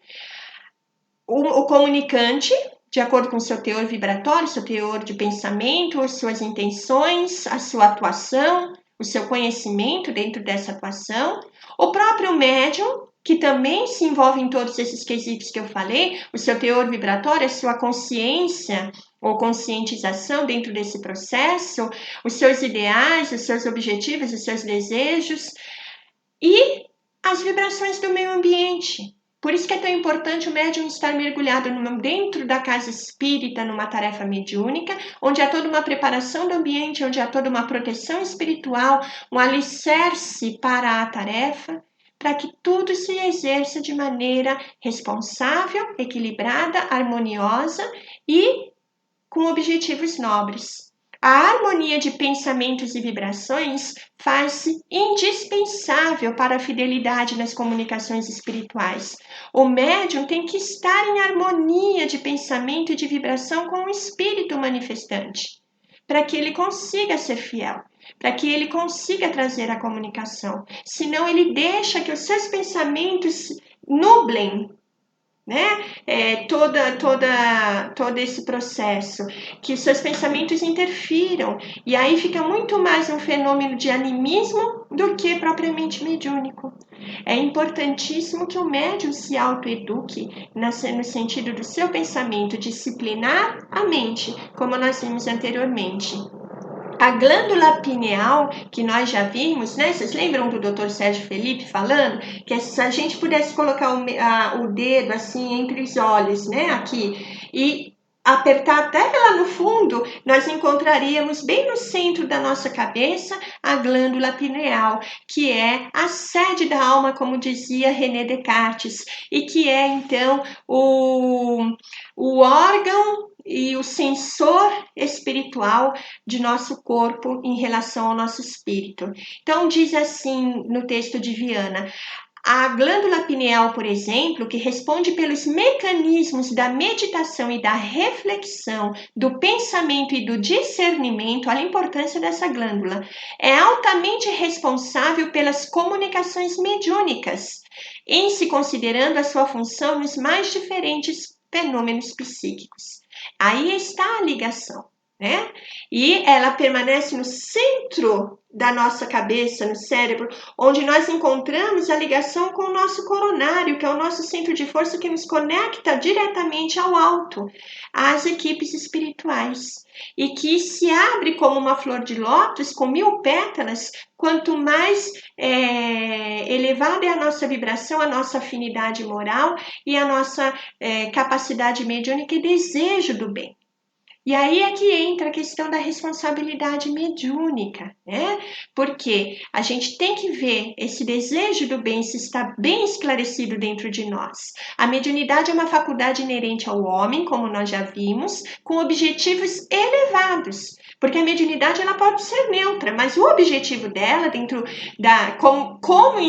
O comunicante, de acordo com o seu teor vibratório, seu teor de pensamento, as suas intenções, a sua atuação, o seu conhecimento dentro dessa atuação. O próprio médium, que também se envolve em todos esses quesitos que eu falei, o seu teor vibratório, a sua consciência ou conscientização dentro desse processo, os seus ideais, os seus objetivos, os seus desejos e as vibrações do meio ambiente. Por isso que é tão importante o médium estar mergulhado dentro da casa espírita, numa tarefa mediúnica, onde há toda uma preparação do ambiente, onde há toda uma proteção espiritual, um alicerce para a tarefa, para que tudo se exerça de maneira responsável, equilibrada, harmoniosa e com objetivos nobres. A harmonia de pensamentos e vibrações faz-se indispensável para a fidelidade nas comunicações espirituais. O médium tem que estar em harmonia de pensamento e de vibração com o espírito manifestante, para que ele consiga ser fiel, para que ele consiga trazer a comunicação. Senão ele deixa que os seus pensamentos nublem, né? Todo esse processo, que os seus pensamentos interfiram, e aí fica muito mais um fenômeno de animismo do que propriamente mediúnico. É importantíssimo que o médium se autoeduque no sentido do seu pensamento, disciplinar a mente, como nós vimos anteriormente. A glândula pineal, que nós já vimos, né? Vocês lembram do Dr. Sérgio Felipe falando que se a gente pudesse colocar o dedo assim entre os olhos, né? Aqui, e apertar até lá no fundo, nós encontraríamos bem no centro da nossa cabeça a glândula pineal, que é a sede da alma, como dizia René Descartes, e que é então o órgão e o sensor espiritual de nosso corpo em relação ao nosso espírito. Então diz assim no texto de Viana: a glândula pineal, por exemplo, que responde pelos mecanismos da meditação e da reflexão, do pensamento e do discernimento, olha a importância dessa glândula, é altamente responsável pelas comunicações mediúnicas, em se considerando a sua função nos mais diferentes fenômenos psíquicos. Aí está a ligação. né? E ela permanece no centro da nossa cabeça, no cérebro, onde nós encontramos a ligação com o nosso coronário, que é o nosso centro de força que nos conecta diretamente ao alto, às equipes espirituais, e que se abre como uma flor de lótus com 1000 pétalas. Quanto mais elevada é a nossa vibração, a nossa afinidade moral e a nossa capacidade mediúnica e desejo do bem. E aí é que entra a questão da responsabilidade mediúnica, né? Porque a gente tem que ver esse desejo do bem se está bem esclarecido dentro de nós. A mediunidade é uma faculdade inerente ao homem, como nós já vimos, com objetivos elevados. Porque a mediunidade ela pode ser neutra, mas o objetivo dela, dentro da como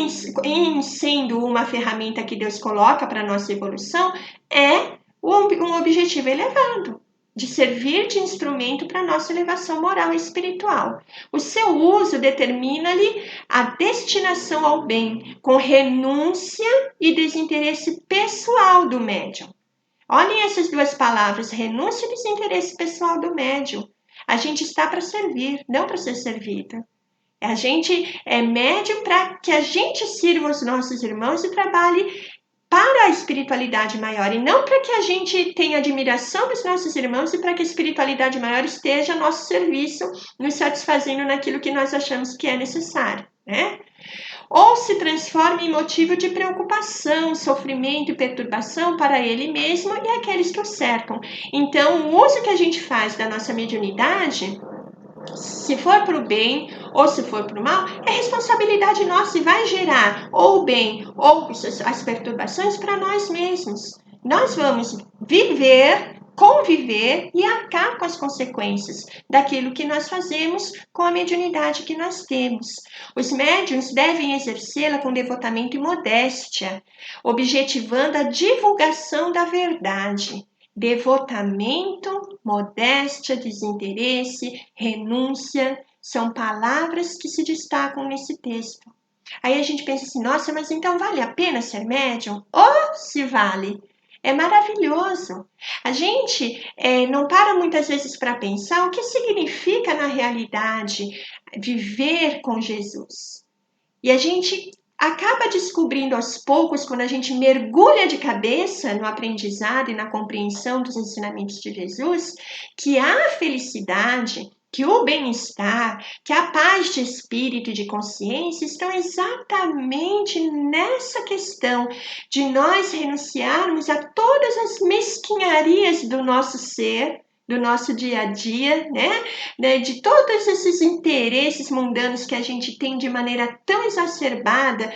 em sendo uma ferramenta que Deus coloca para a nossa evolução, é um objetivo elevado, de servir de instrumento para a nossa elevação moral e espiritual. O seu uso determina-lhe a destinação ao bem, com renúncia e desinteresse pessoal do médium. Olhem essas duas palavras, renúncia e desinteresse pessoal do médium. A gente está para servir, não para ser servida. A gente é médium para que a gente sirva os nossos irmãos e trabalhe para a espiritualidade maior, e não para que a gente tenha admiração dos nossos irmãos e para que a espiritualidade maior esteja a nosso serviço, nos satisfazendo naquilo que nós achamos que é necessário, né? Ou se transforma em motivo de preocupação, sofrimento e perturbação para ele mesmo e aqueles que o cercam. Então, o uso que a gente faz da nossa mediunidade, se for para o bem ou se for para o mal, é responsabilidade nossa e vai gerar ou o bem ou as perturbações para nós mesmos. Nós vamos viver, conviver e arcar com as consequências daquilo que nós fazemos com a mediunidade que nós temos. Os médiuns devem exercê-la com devotamento e modéstia, objetivando a divulgação da verdade. Devotamento, modéstia, desinteresse, renúncia, são palavras que se destacam nesse texto. Aí a gente pensa assim, nossa, mas então vale a pena ser médium? Oh, se vale! É maravilhoso. A gente não para muitas vezes para pensar o que significa na realidade viver com Jesus. E a gente acaba descobrindo aos poucos, quando a gente mergulha de cabeça no aprendizado e na compreensão dos ensinamentos de Jesus, que a felicidade, que o bem-estar, que a paz de espírito e de consciência estão exatamente nessa questão de nós renunciarmos a todas as mesquinharias do nosso ser, do nosso dia a dia, né? De todos esses interesses mundanos que a gente tem de maneira tão exacerbada,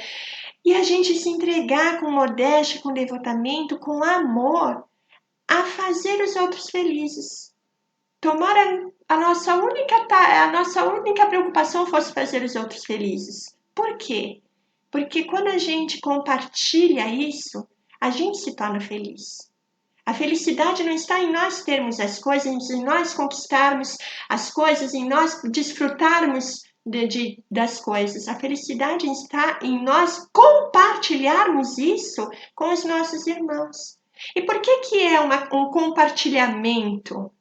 e a gente se entregar com modéstia, com devotamento, com amor, a fazer os outros felizes. Tomara a nossa única preocupação fosse fazer os outros felizes. Por quê? Porque quando a gente compartilha isso, a gente se torna feliz. A felicidade não está em nós termos as coisas, em nós conquistarmos as coisas, em nós desfrutarmos das coisas. A felicidade está em nós compartilharmos isso com os nossos irmãos. E por que é um compartilhamento?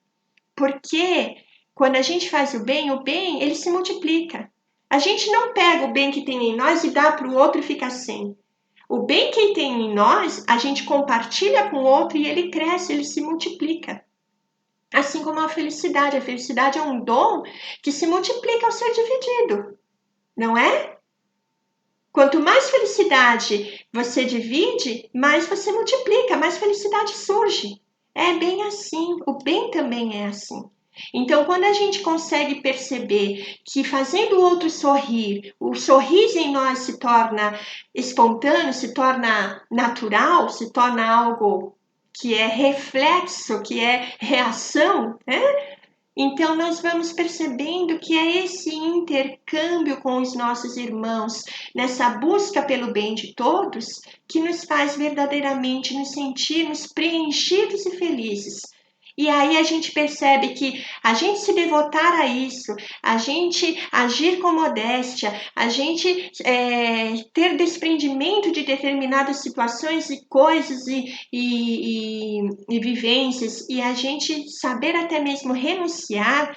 Porque quando a gente faz o bem ele se multiplica. A gente não pega o bem que tem em nós e dá para o outro e fica sem. O bem que tem em nós, a gente compartilha com o outro e ele cresce, ele se multiplica. Assim como a felicidade. A felicidade é um dom que se multiplica ao ser dividido, não é? Quanto mais felicidade você divide, mais você multiplica, mais felicidade surge. É bem assim, o bem também é assim. Então, quando a gente consegue perceber que fazendo o outro sorrir, o sorriso em nós se torna espontâneo, se torna natural, se torna algo que é reflexo, que é reação, né? Então, nós vamos percebendo que é esse intercâmbio com os nossos irmãos, nessa busca pelo bem de todos, que nos faz verdadeiramente nos sentirmos preenchidos e felizes. E aí a gente percebe que a gente se devotar a isso, a gente agir com modéstia, a gente ter desprendimento de determinadas situações e coisas e vivências, e a gente saber até mesmo renunciar,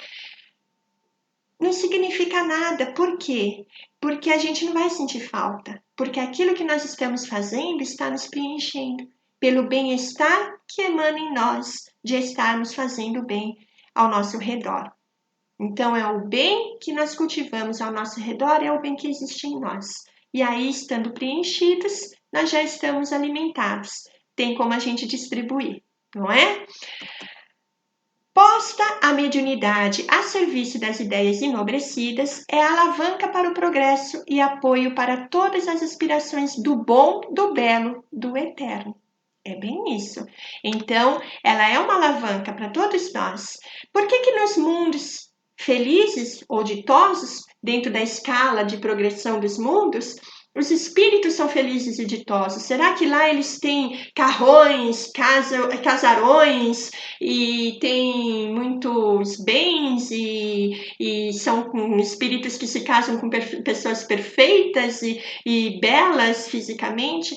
não significa nada. Por quê? Porque a gente não vai sentir falta, porque aquilo que nós estamos fazendo está nos preenchendo pelo bem-estar que emana em nós de estarmos fazendo bem ao nosso redor. Então, é o bem que nós cultivamos ao nosso redor, é o bem que existe em nós. E aí, estando preenchidos, nós já estamos alimentados. Tem como a gente distribuir, não é? Posta a mediunidade a serviço das ideias enobrecidas, é a alavanca para o progresso e apoio para todas as aspirações do bom, do belo, do eterno. É bem isso. Então, ela é uma alavanca para todos nós. Por que nos mundos felizes ou ditosos, dentro da escala de progressão dos mundos, os espíritos são felizes e ditosos? Será que lá eles têm carrões, casarões e têm muitos bens e são espíritos que se casam com pessoas perfeitas e belas fisicamente?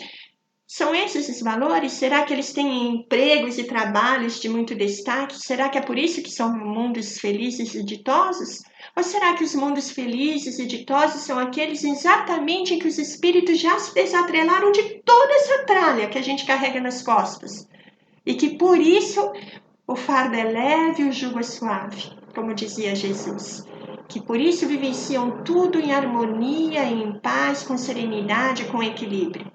São esses os valores? Será que eles têm empregos e trabalhos de muito destaque? Será que é por isso que são mundos felizes e ditosos? Ou será que os mundos felizes e ditosos são aqueles exatamente em que os espíritos já se desatrelaram de toda essa tralha que a gente carrega nas costas? E que por isso o fardo é leve e o jugo é suave, como dizia Jesus. Que por isso vivenciam tudo em harmonia, em paz, com serenidade, com equilíbrio.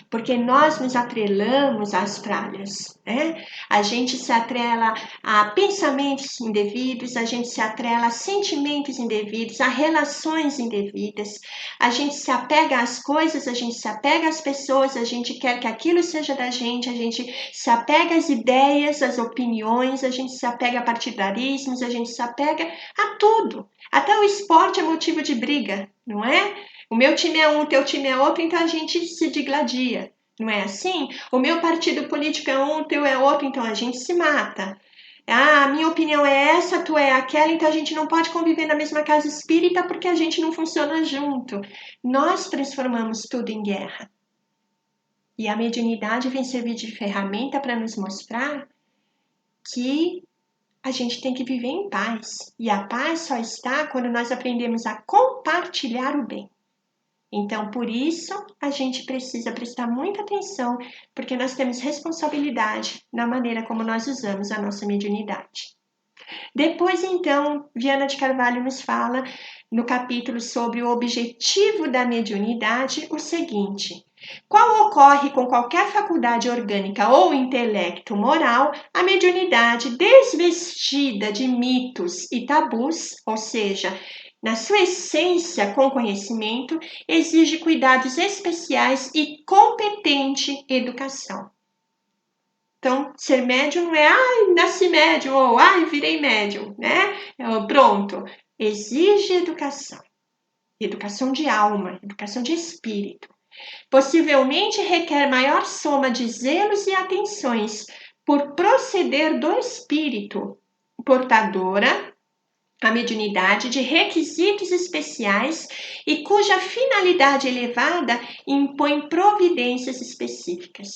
Porque nós nos atrelamos às tralhas, né? A gente se atrela a pensamentos indevidos, a gente se atrela a sentimentos indevidos, a relações indevidas, a gente se apega às coisas, a gente se apega às pessoas, a gente quer que aquilo seja da gente, a gente se apega às ideias, às opiniões, a gente se apega a partidarismos, a gente se apega a tudo. Até o esporte é motivo de briga, não é? O meu time é um, o teu time é outro, então a gente se digladia. Não é assim? O meu partido político é um, o teu é outro, então a gente se mata. Ah, a minha opinião é essa, a tua é aquela, então a gente não pode conviver na mesma casa espírita porque a gente não funciona junto. Nós transformamos tudo em guerra. E a mediunidade vem servir de ferramenta para nos mostrar que a gente tem que viver em paz. E a paz só está quando nós aprendemos a compartilhar o bem. Então, por isso, a gente precisa prestar muita atenção, porque nós temos responsabilidade na maneira como nós usamos a nossa mediunidade. Depois, então, Viana de Carvalho nos fala, no capítulo sobre o objetivo da mediunidade, o seguinte: qual ocorre com qualquer faculdade orgânica ou intelecto moral, a mediunidade desvestida de mitos e tabus, ou seja, na sua essência, com conhecimento, exige cuidados especiais e competente educação. Então, ser médium não é, nasci médium, ou virei médium, né? Pronto. Exige educação. Educação de alma, educação de espírito. Possivelmente requer maior soma de zelos e atenções por proceder do espírito portadora a mediunidade de requisitos especiais e cuja finalidade elevada impõe providências específicas.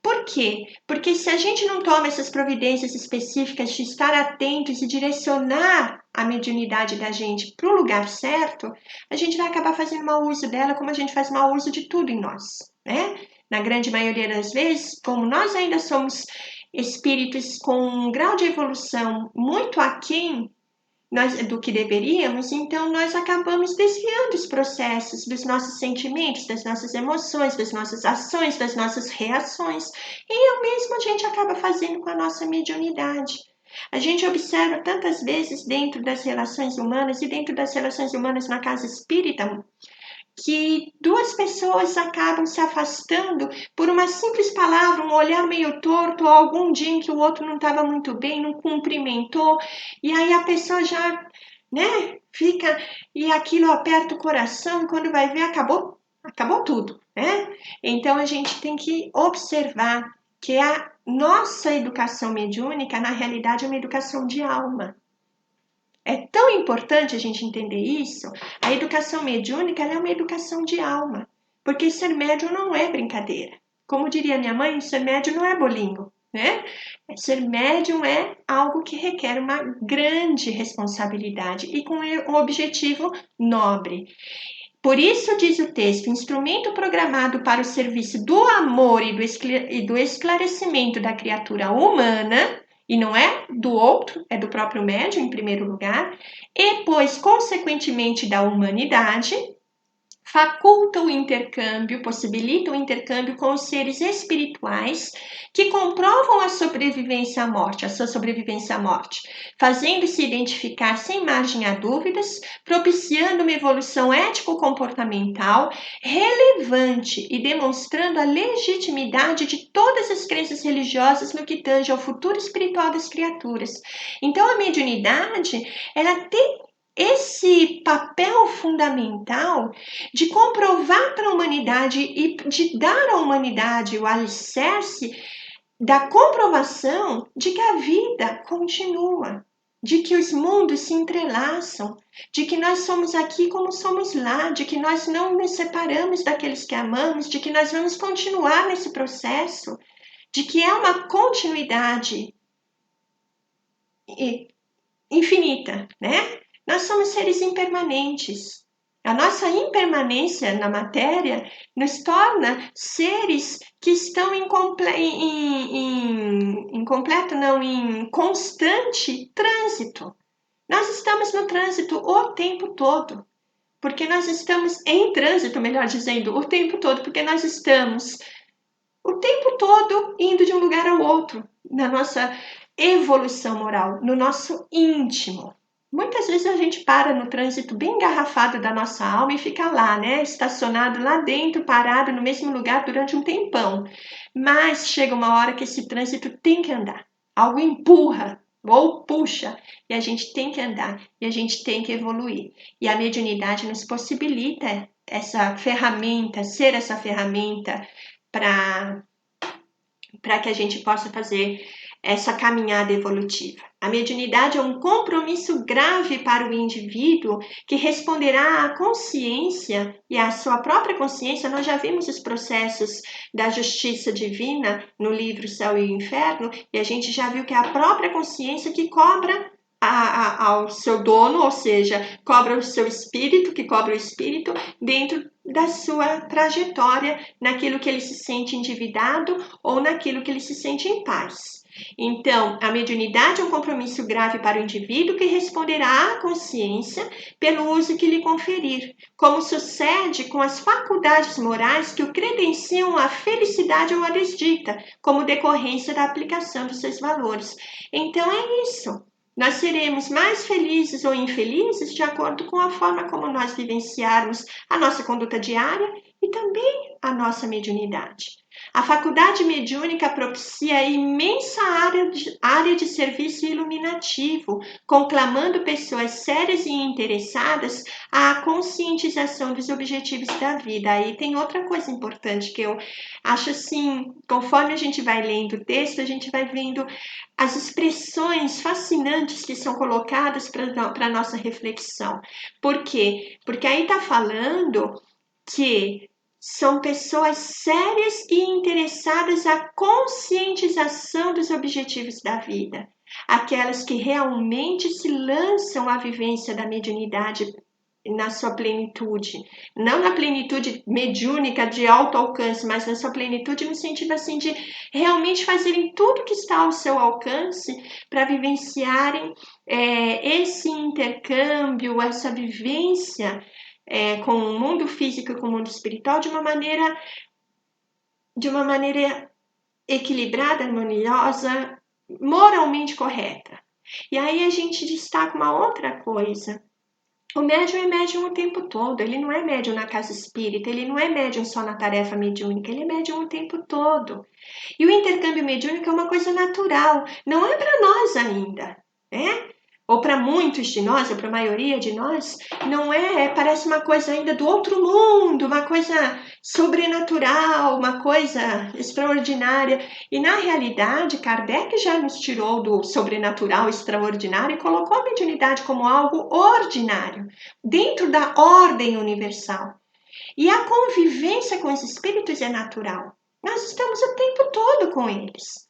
Por quê? Porque se a gente não toma essas providências específicas de estar atentos e direcionar a mediunidade da gente para o lugar certo, a gente vai acabar fazendo mau uso dela como a gente faz mau uso de tudo em nós, né? Na grande maioria das vezes, como nós ainda somos espíritos com um grau de evolução muito aquém do que deveríamos, então nós acabamos desviando os processos dos nossos sentimentos, das nossas emoções, das nossas ações, das nossas reações. E o mesmo a gente acaba fazendo com a nossa mediunidade. A gente observa tantas vezes dentro das relações humanas e dentro das relações humanas na casa espírita, que duas pessoas acabam se afastando por uma simples palavra, um olhar meio torto, ou algum dia em que o outro não estava muito bem, não cumprimentou, e aí a pessoa já, né, fica, e aquilo aperta o coração, e quando vai ver, acabou tudo, né? Então a gente tem que observar que nossa educação mediúnica, na realidade, é uma educação de alma. É tão importante a gente entender isso. A educação mediúnica ela é uma educação de alma, porque ser médium não é brincadeira. Como diria minha mãe, ser médium não é bolinho, né? Ser médium é algo que requer uma grande responsabilidade e com um objetivo nobre. Por isso diz o texto, instrumento programado para o serviço do amor e do esclarecimento da criatura humana, e não é do outro, é do próprio médium em primeiro lugar, e pois, consequentemente, da humanidade, faculta o intercâmbio, possibilita o intercâmbio com os seres espirituais que comprovam a sobrevivência à morte, a sua sobrevivência à morte, fazendo-se identificar sem margem a dúvidas, propiciando uma evolução ético-comportamental relevante e demonstrando a legitimidade de todas as crenças religiosas no que tange ao futuro espiritual das criaturas. Então, a mediunidade, ela tem esse papel fundamental de comprovar para a humanidade e de dar à humanidade o alicerce da comprovação de que a vida continua, de que os mundos se entrelaçam, de que nós somos aqui como somos lá, de que nós não nos separamos daqueles que amamos, de que nós vamos continuar nesse processo, de que é uma continuidade infinita, né? Nós somos seres impermanentes. A nossa impermanência na matéria nos torna seres que estão em constante trânsito. Nós estamos no trânsito o tempo todo, porque nós estamos em trânsito, melhor dizendo, o tempo todo, porque nós estamos o tempo todo indo de um lugar ao outro, na nossa evolução moral, no nosso íntimo. Muitas vezes a gente para no trânsito bem engarrafado da nossa alma e fica lá, né? Estacionado lá dentro, parado no mesmo lugar durante um tempão. Mas chega uma hora que esse trânsito tem que andar. Algo empurra ou puxa e a gente tem que andar e a gente tem que evoluir. E a mediunidade nos possibilita essa ferramenta, ser essa ferramenta para que a gente possa fazer essa caminhada evolutiva. A mediunidade é um compromisso grave para o indivíduo que responderá à consciência e à sua própria consciência. Nós já vimos os processos da justiça divina no livro Céu e Inferno e a gente já viu que é a própria consciência que cobra ao seu dono, ou seja, cobra o seu espírito, que cobra o espírito dentro da sua trajetória, naquilo que ele se sente endividado ou naquilo que ele se sente em paz. Então, a mediunidade é um compromisso grave para o indivíduo que responderá à consciência pelo uso que lhe conferir, como sucede com as faculdades morais que o credenciam à felicidade ou à desdita, como decorrência da aplicação dos seus valores. Então, é isso. Nós seremos mais felizes ou infelizes de acordo com a forma como nós vivenciarmos a nossa conduta diária e também a nossa mediunidade. A faculdade mediúnica propicia a imensa área de serviço iluminativo, conclamando pessoas sérias e interessadas à conscientização dos objetivos da vida. Aí tem outra coisa importante que eu acho assim, conforme a gente vai lendo o texto, a gente vai vendo as expressões fascinantes que são colocadas para a nossa reflexão. Por quê? Porque aí está falando que são pessoas sérias e interessadas à conscientização dos objetivos da vida. Aquelas que realmente se lançam à vivência da mediunidade na sua plenitude. Não na plenitude mediúnica de alto alcance, mas na sua plenitude no sentido assim de realmente fazerem tudo que está ao seu alcance para vivenciarem esse intercâmbio, essa vivência com o mundo físico e com o mundo espiritual de uma maneira equilibrada, harmoniosa, moralmente correta. E aí a gente destaca uma outra coisa. O médium é médium o tempo todo, ele não é médium na casa espírita, ele não é médium só na tarefa mediúnica, ele é médium o tempo todo. E o intercâmbio mediúnico é uma coisa natural, não é para nós ainda, né? ou para muitos de nós, ou para a maioria de nós, não parece uma coisa ainda do outro mundo, uma coisa sobrenatural, uma coisa extraordinária. E na realidade, Kardec já nos tirou do sobrenatural extraordinário e colocou a mediunidade como algo ordinário, dentro da ordem universal. E a convivência com os espíritos é natural. Nós estamos o tempo todo com eles.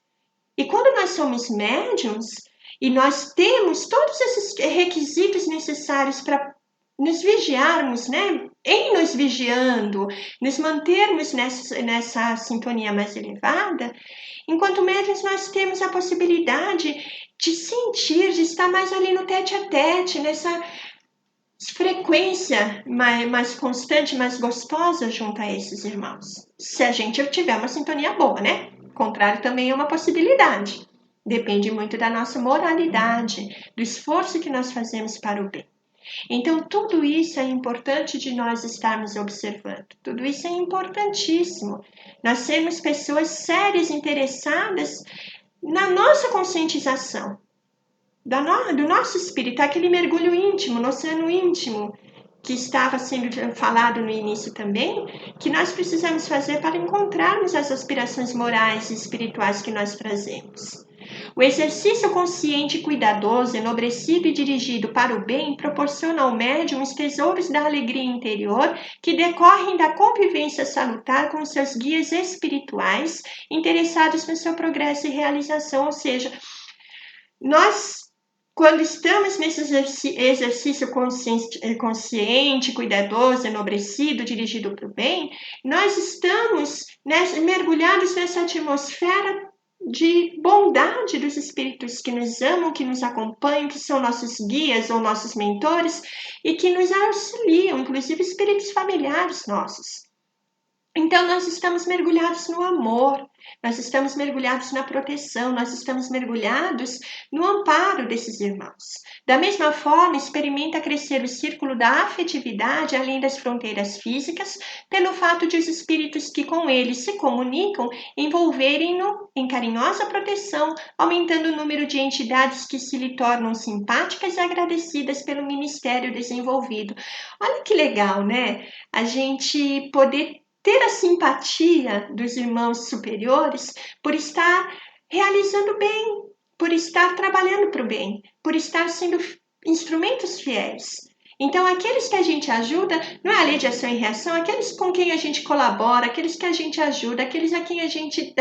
E quando nós somos médiums, e nós temos todos esses requisitos necessários para nos vigiarmos, né? Em nos vigiando, nos mantermos nessa sintonia mais elevada, enquanto médiums nós temos a possibilidade de sentir, de estar mais ali no tete a tete, nessa frequência mais constante, mais gostosa junto a esses irmãos. Se a gente tiver uma sintonia boa, né? O contrário também é uma possibilidade. Depende muito da nossa moralidade, do esforço que nós fazemos para o bem. Então, tudo isso é importante de nós estarmos observando. Tudo isso é importantíssimo. Nós sermos pessoas sérias, interessadas na nossa conscientização, do nosso espírito, aquele mergulho íntimo, no oceano íntimo, que estava sendo falado no início também, que nós precisamos fazer para encontrarmos as aspirações morais e espirituais que nós trazemos. O exercício consciente e cuidadoso, enobrecido e dirigido para o bem, proporciona ao médium os tesouros da alegria interior que decorrem da convivência salutar com seus guias espirituais, interessados no seu progresso e realização, ou seja, nós, quando estamos nesse exercício consciente, cuidadoso, enobrecido, dirigido para o bem, nós estamos mergulhados nessa atmosfera de bondade dos espíritos que nos amam, que nos acompanham, que são nossos guias ou nossos mentores e que nos auxiliam, inclusive espíritos familiares nossos. Então, nós estamos mergulhados no amor, nós estamos mergulhados na proteção, nós estamos mergulhados no amparo desses irmãos. Da mesma forma, experimenta crescer o círculo da afetividade além das fronteiras físicas, pelo fato de os espíritos que com ele se comunicam envolverem-no em carinhosa proteção, aumentando o número de entidades que se lhe tornam simpáticas e agradecidas pelo ministério desenvolvido. Olha que legal, né? A gente poder ter a simpatia dos irmãos superiores por estar realizando bem, por estar trabalhando para o bem, por estar sendo instrumentos fiéis. Então, aqueles que a gente ajuda, não é a lei de ação e reação, aqueles com quem a gente colabora, aqueles que a gente ajuda, aqueles a quem a gente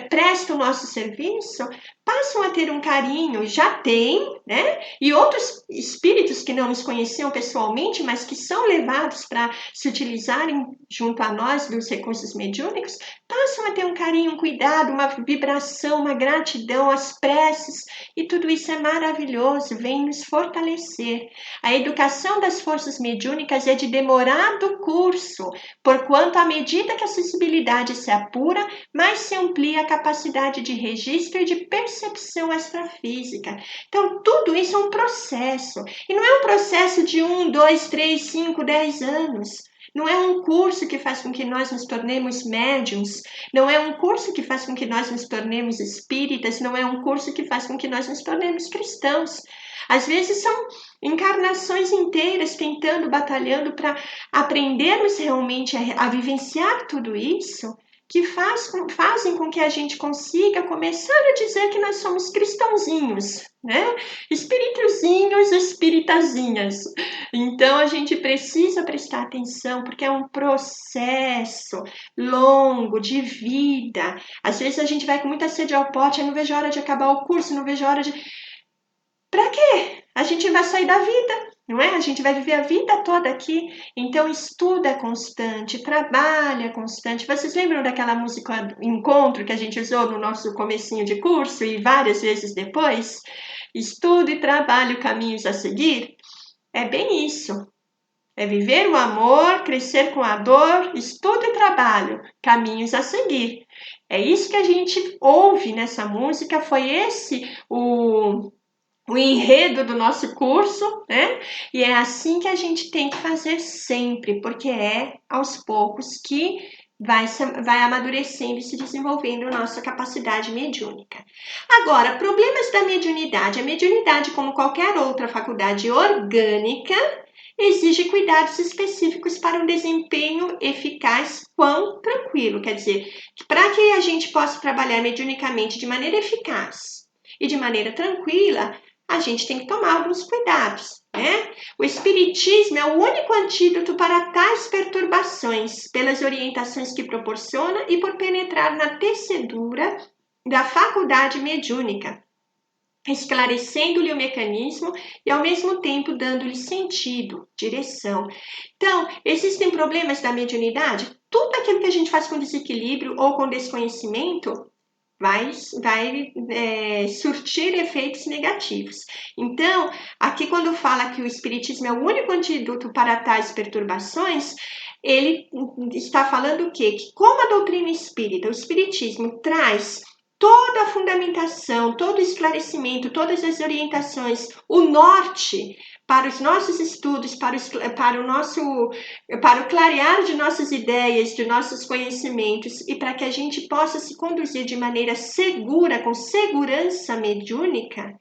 presta o nosso serviço, passam a ter um carinho, já tem, né? E outros espíritos que não nos conheciam pessoalmente, mas que são levados para se utilizarem junto a nós dos recursos mediúnicos, passam a ter um carinho, um cuidado, uma vibração, uma gratidão, as preces, e tudo isso é maravilhoso, vem nos fortalecer. A educação das forças mediúnicas é de demorado curso, porquanto à medida que a sensibilidade se apura, mais se amplia a capacidade de registro e de percepção extrafísica. Então, tudo isso é um processo. E não é um processo de 1, 2, 3, 5, 10 anos. Não é um curso que faz com que nós nos tornemos médiums, não é um curso que faz com que nós nos tornemos espíritas, não é um curso que faz com que nós nos tornemos cristãos. Às vezes são encarnações inteiras tentando, batalhando para aprendermos realmente a vivenciar tudo isso, que fazem com que a gente consiga começar a dizer que nós somos cristãozinhos, né? Espirituzinhos, espiritazinhas. Então a gente precisa prestar atenção, porque é um processo longo de vida. Às vezes a gente vai com muita sede ao pote, eu não vejo a hora de acabar o curso, não vejo a hora de... Para quê? A gente vai sair da vida, não é? A gente vai viver a vida toda aqui. Então, estudo é constante, trabalho é constante. Vocês lembram daquela música Encontro que a gente usou no nosso comecinho de curso e várias vezes depois? Estudo e trabalho, caminhos a seguir. É bem isso. É viver o amor, crescer com a dor, estudo e trabalho, caminhos a seguir. É isso que a gente ouve nessa música. Foi esse o enredo do nosso curso, né? E é assim que a gente tem que fazer sempre, porque é aos poucos que vai amadurecendo e se desenvolvendo a nossa capacidade mediúnica. Agora, problemas da mediunidade. A mediunidade, como qualquer outra faculdade orgânica, exige cuidados específicos para um desempenho eficaz quão tranquilo. Quer dizer, que para que a gente possa trabalhar mediunicamente de maneira eficaz e de maneira tranquila, a gente tem que tomar alguns cuidados, né? O Espiritismo é o único antídoto para tais perturbações, pelas orientações que proporciona e por penetrar na tecedura da faculdade mediúnica, esclarecendo-lhe o mecanismo e ao mesmo tempo dando-lhe sentido, direção. Então, existem problemas da mediunidade? Tudo aquilo que a gente faz com desequilíbrio ou com desconhecimento vai surtir efeitos negativos. Então, aqui quando fala que o Espiritismo é o único antídoto para tais perturbações, ele está falando o quê? Que como a doutrina espírita, o Espiritismo traz toda a fundamentação, todo o esclarecimento, todas as orientações, o norte para os nossos estudos, para o clarear de nossas ideias, de nossos conhecimentos e para que a gente possa se conduzir de maneira segura, com segurança mediúnica,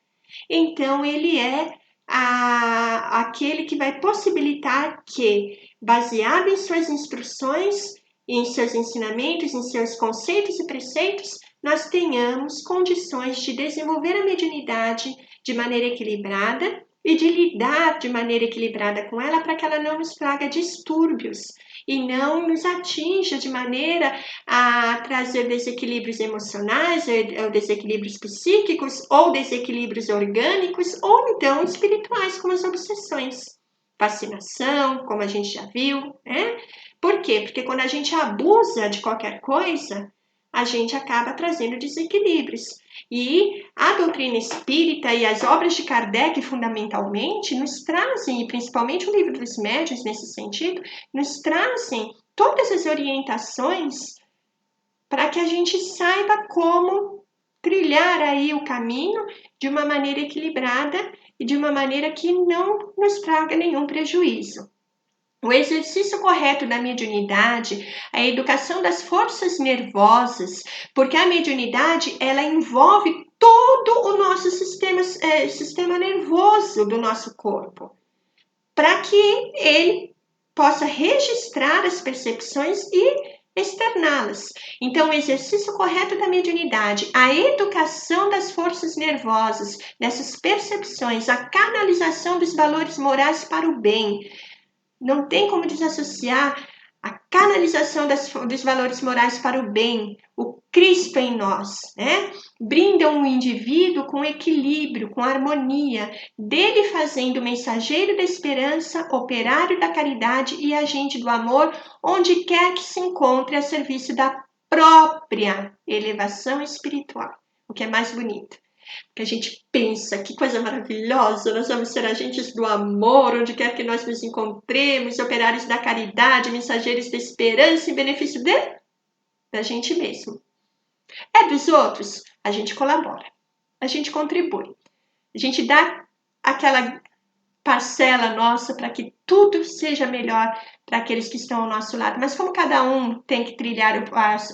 então ele é aquele que vai possibilitar que, baseado em suas instruções, em seus ensinamentos, em seus conceitos e preceitos, nós tenhamos condições de desenvolver a mediunidade de maneira equilibrada e de lidar de maneira equilibrada com ela para que ela não nos traga distúrbios e não nos atinja de maneira a trazer desequilíbrios emocionais, ou desequilíbrios psíquicos, ou desequilíbrios orgânicos, ou então espirituais, como as obsessões. Fascinação, como a gente já viu, né? Por quê? Porque quando a gente abusa de qualquer coisa, a gente acaba trazendo desequilíbrios. E a doutrina espírita e as obras de Kardec, fundamentalmente, nos trazem, e principalmente o livro dos médiuns nesse sentido, nos trazem todas as orientações para que a gente saiba como trilhar aí o caminho de uma maneira equilibrada e de uma maneira que não nos traga nenhum prejuízo. O exercício correto da mediunidade, a educação das forças nervosas, porque a mediunidade ela envolve todo o nosso sistema nervoso do nosso corpo, para que ele possa registrar as percepções e externá-las. Então, o exercício correto da mediunidade, a educação das forças nervosas, dessas percepções, a canalização dos valores morais para o bem. Não tem como desassociar a canalização dos valores morais para o bem, o Cristo em nós, né? Brindam o indivíduo com equilíbrio, com harmonia, dele fazendo mensageiro da esperança, operário da caridade e agente do amor, onde quer que se encontre a serviço da própria elevação espiritual, o que é mais bonito. Que a gente pensa, que coisa maravilhosa, nós vamos ser agentes do amor, onde quer que nós nos encontremos, operários da caridade, mensageiros da esperança em benefício da gente mesmo. É dos outros? A gente colabora, a gente contribui, a gente dá aquela parcela nossa para que tudo seja melhor para aqueles que estão ao nosso lado. Mas como cada um tem que trilhar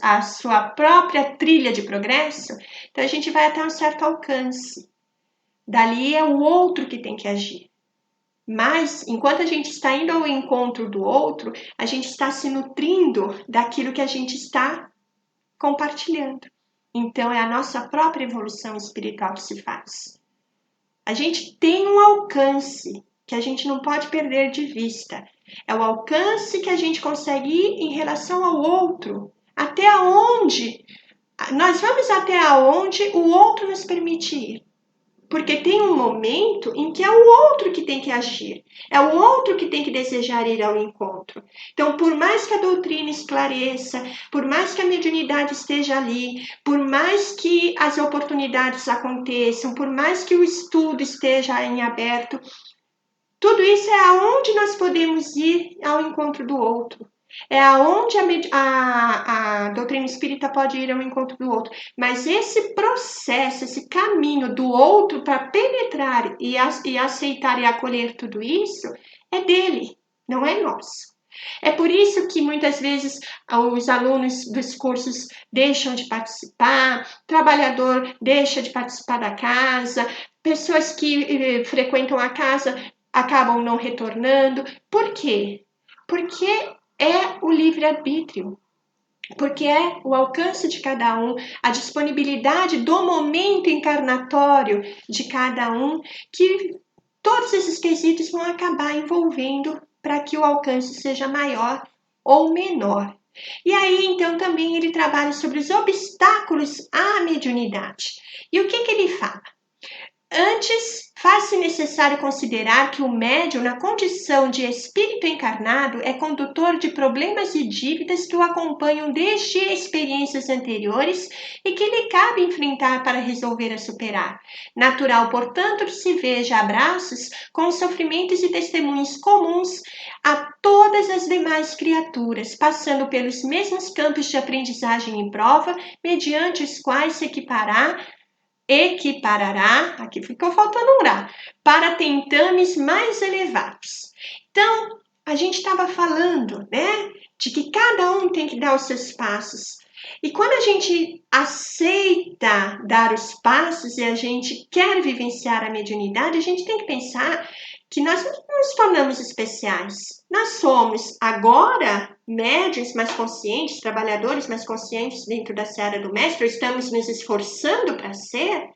a sua própria trilha de progresso, então a gente vai até um certo alcance. Dali é o outro que tem que agir. Mas, enquanto a gente está indo ao encontro do outro, a gente está se nutrindo daquilo que a gente está compartilhando. Então, é a nossa própria evolução espiritual que se faz. A gente tem um alcance que a gente não pode perder de vista. É o alcance que a gente consegue ir em relação ao outro. Até onde? Nós vamos até onde o outro nos permite ir. Porque tem um momento em que é o outro que tem que agir, é o outro que tem que desejar ir ao encontro. Então, por mais que a doutrina esclareça, por mais que a mediunidade esteja ali, por mais que as oportunidades aconteçam, por mais que o estudo esteja em aberto, tudo isso é aonde nós podemos ir ao encontro do outro. É aonde a doutrina espírita pode ir ao encontro do outro. Mas esse processo, esse caminho do outro para penetrar e aceitar e acolher tudo isso, é dele, não é nosso. É por isso que muitas vezes os alunos dos cursos deixam de participar, trabalhador deixa de participar da casa, pessoas que frequentam a casa acabam não retornando. Por quê? Porque é o livre-arbítrio. Porque é o alcance de cada um, a disponibilidade do momento encarnatório de cada um, que todos esses quesitos vão acabar envolvendo para que o alcance seja maior ou menor. E aí, então, também ele trabalha sobre os obstáculos à mediunidade. E o que ele fala? Antes, faz-se necessário considerar que o médium, na condição de espírito encarnado, é condutor de problemas e dívidas que o acompanham desde experiências anteriores e que lhe cabe enfrentar para resolver a superar. Natural, portanto, que se veja a braços com os sofrimentos e testemunhos comuns a todas as demais criaturas, passando pelos mesmos campos de aprendizagem e prova, mediante os quais se equiparará, aqui ficou faltando um grau, para tentames mais elevados. Então, a gente estava falando, né, de que cada um tem que dar os seus passos. E quando a gente aceita dar os passos e a gente quer vivenciar a mediunidade, a gente tem que pensar que nós não nos tornamos especiais. Nós somos agora médiuns mais conscientes, trabalhadores mais conscientes dentro da seara do mestre, estamos nos esforçando para ser,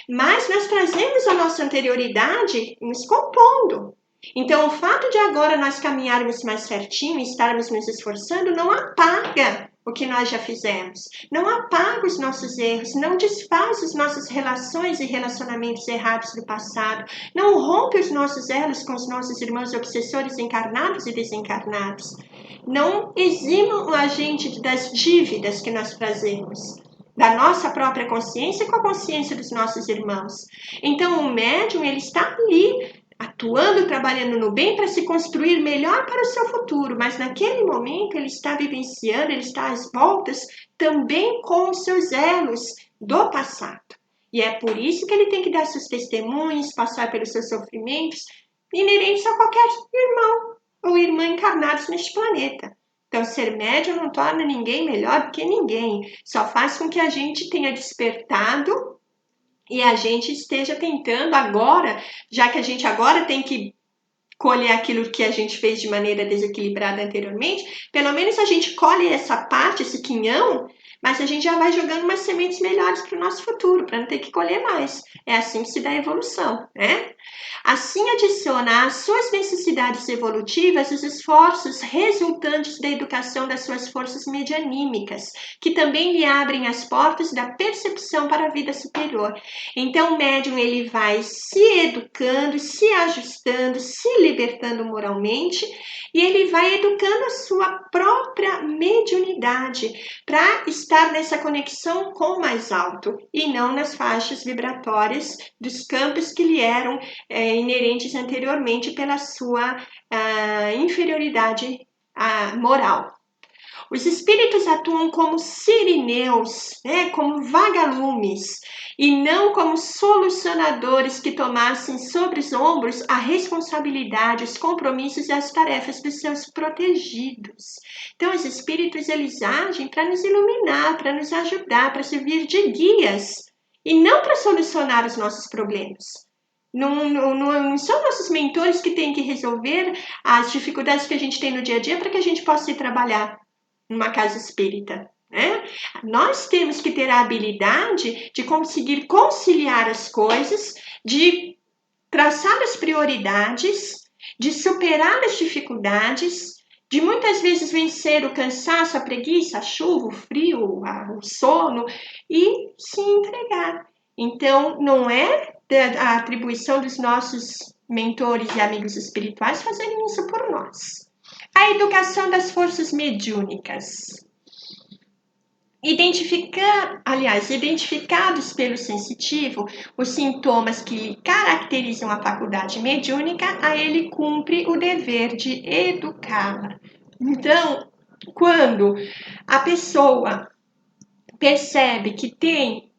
mas nós trazemos a nossa anterioridade nos compondo. Então, o fato de agora nós caminharmos mais certinho e estarmos nos esforçando não apaga o que nós já fizemos, não apaga os nossos erros, não desfaz as nossas relações e relacionamentos errados do passado, não rompe os nossos elos com os nossos irmãos obsessores encarnados e desencarnados, não eximam a gente das dívidas que nós trazemos, da nossa própria consciência com a consciência dos nossos irmãos. Então, o médium, ele está ali, atuando, trabalhando no bem para se construir melhor para o seu futuro, mas naquele momento ele está vivenciando, ele está às voltas também com os seus elos do passado. E é por isso que ele tem que dar seus testemunhos, passar pelos seus sofrimentos, inerentes a qualquer irmão ou irmã encarnados neste planeta. Então, ser médium não torna ninguém melhor do que ninguém, só faz com que a gente tenha despertado e a gente esteja tentando agora, já que a gente agora tem que colher aquilo que a gente fez de maneira desequilibrada anteriormente, pelo menos a gente colhe essa parte, esse quinhão, mas a gente já vai jogando umas sementes melhores para o nosso futuro, para não ter que colher mais. É assim que se dá a evolução, né? Assim adiciona às suas necessidades evolutivas os esforços resultantes da educação das suas forças medianímicas, que também lhe abrem as portas da percepção para a vida superior. Então o médium ele vai se educando, se ajustando, se libertando moralmente e ele vai educando a sua própria mediunidade para estar nessa conexão com o mais alto e não nas faixas vibratórias dos campos que lhe eram inerentes anteriormente pela sua inferioridade moral. Os espíritos atuam como sirineus, né, como vagalumes, e não como solucionadores que tomassem sobre os ombros a responsabilidade, os compromissos e as tarefas dos seus protegidos. Então, os espíritos eles agem para nos iluminar, para nos ajudar, para servir de guias, e não para solucionar os nossos problemas. Não são nossos mentores que têm que resolver as dificuldades que a gente tem no dia a dia para que a gente possa ir trabalhar numa casa espírita, né? Nós temos que ter a habilidade de conseguir conciliar as coisas, de traçar as prioridades, de superar as dificuldades, de muitas vezes vencer o cansaço, a preguiça, a chuva, o frio, o sono e se entregar. Então, não é a atribuição dos nossos mentores e amigos espirituais fazerem isso por nós. A educação das forças mediúnicas. Identificados pelo sensitivo, os sintomas que caracterizam a faculdade mediúnica, a ele cumpre o dever de educá-la. Então, quando a pessoa percebe que tem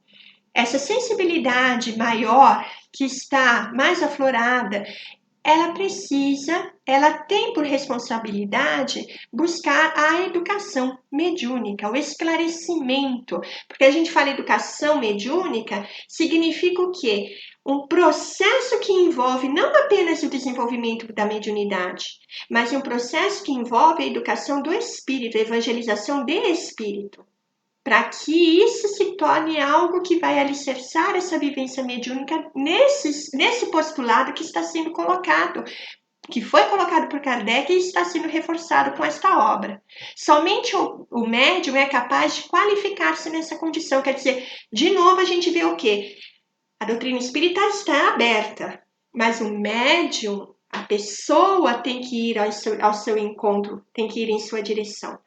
essa sensibilidade maior, que está mais aflorada, ela precisa ela tem por responsabilidade buscar a educação mediúnica, o esclarecimento. Porque a gente fala educação mediúnica, significa o quê? Um processo que envolve não apenas o desenvolvimento da mediunidade, mas um processo que envolve a educação do espírito, a evangelização de espírito, para que isso se torne algo que vai alicerçar essa vivência mediúnica nesse postulado que está sendo colocado, que foi colocado por Kardec e está sendo reforçado com esta obra. Somente o médium é capaz de qualificar-se nessa condição, quer dizer, de novo a gente vê o quê? A doutrina espírita está aberta, mas o médium, a pessoa tem que ir ao seu encontro, tem que ir em sua direção.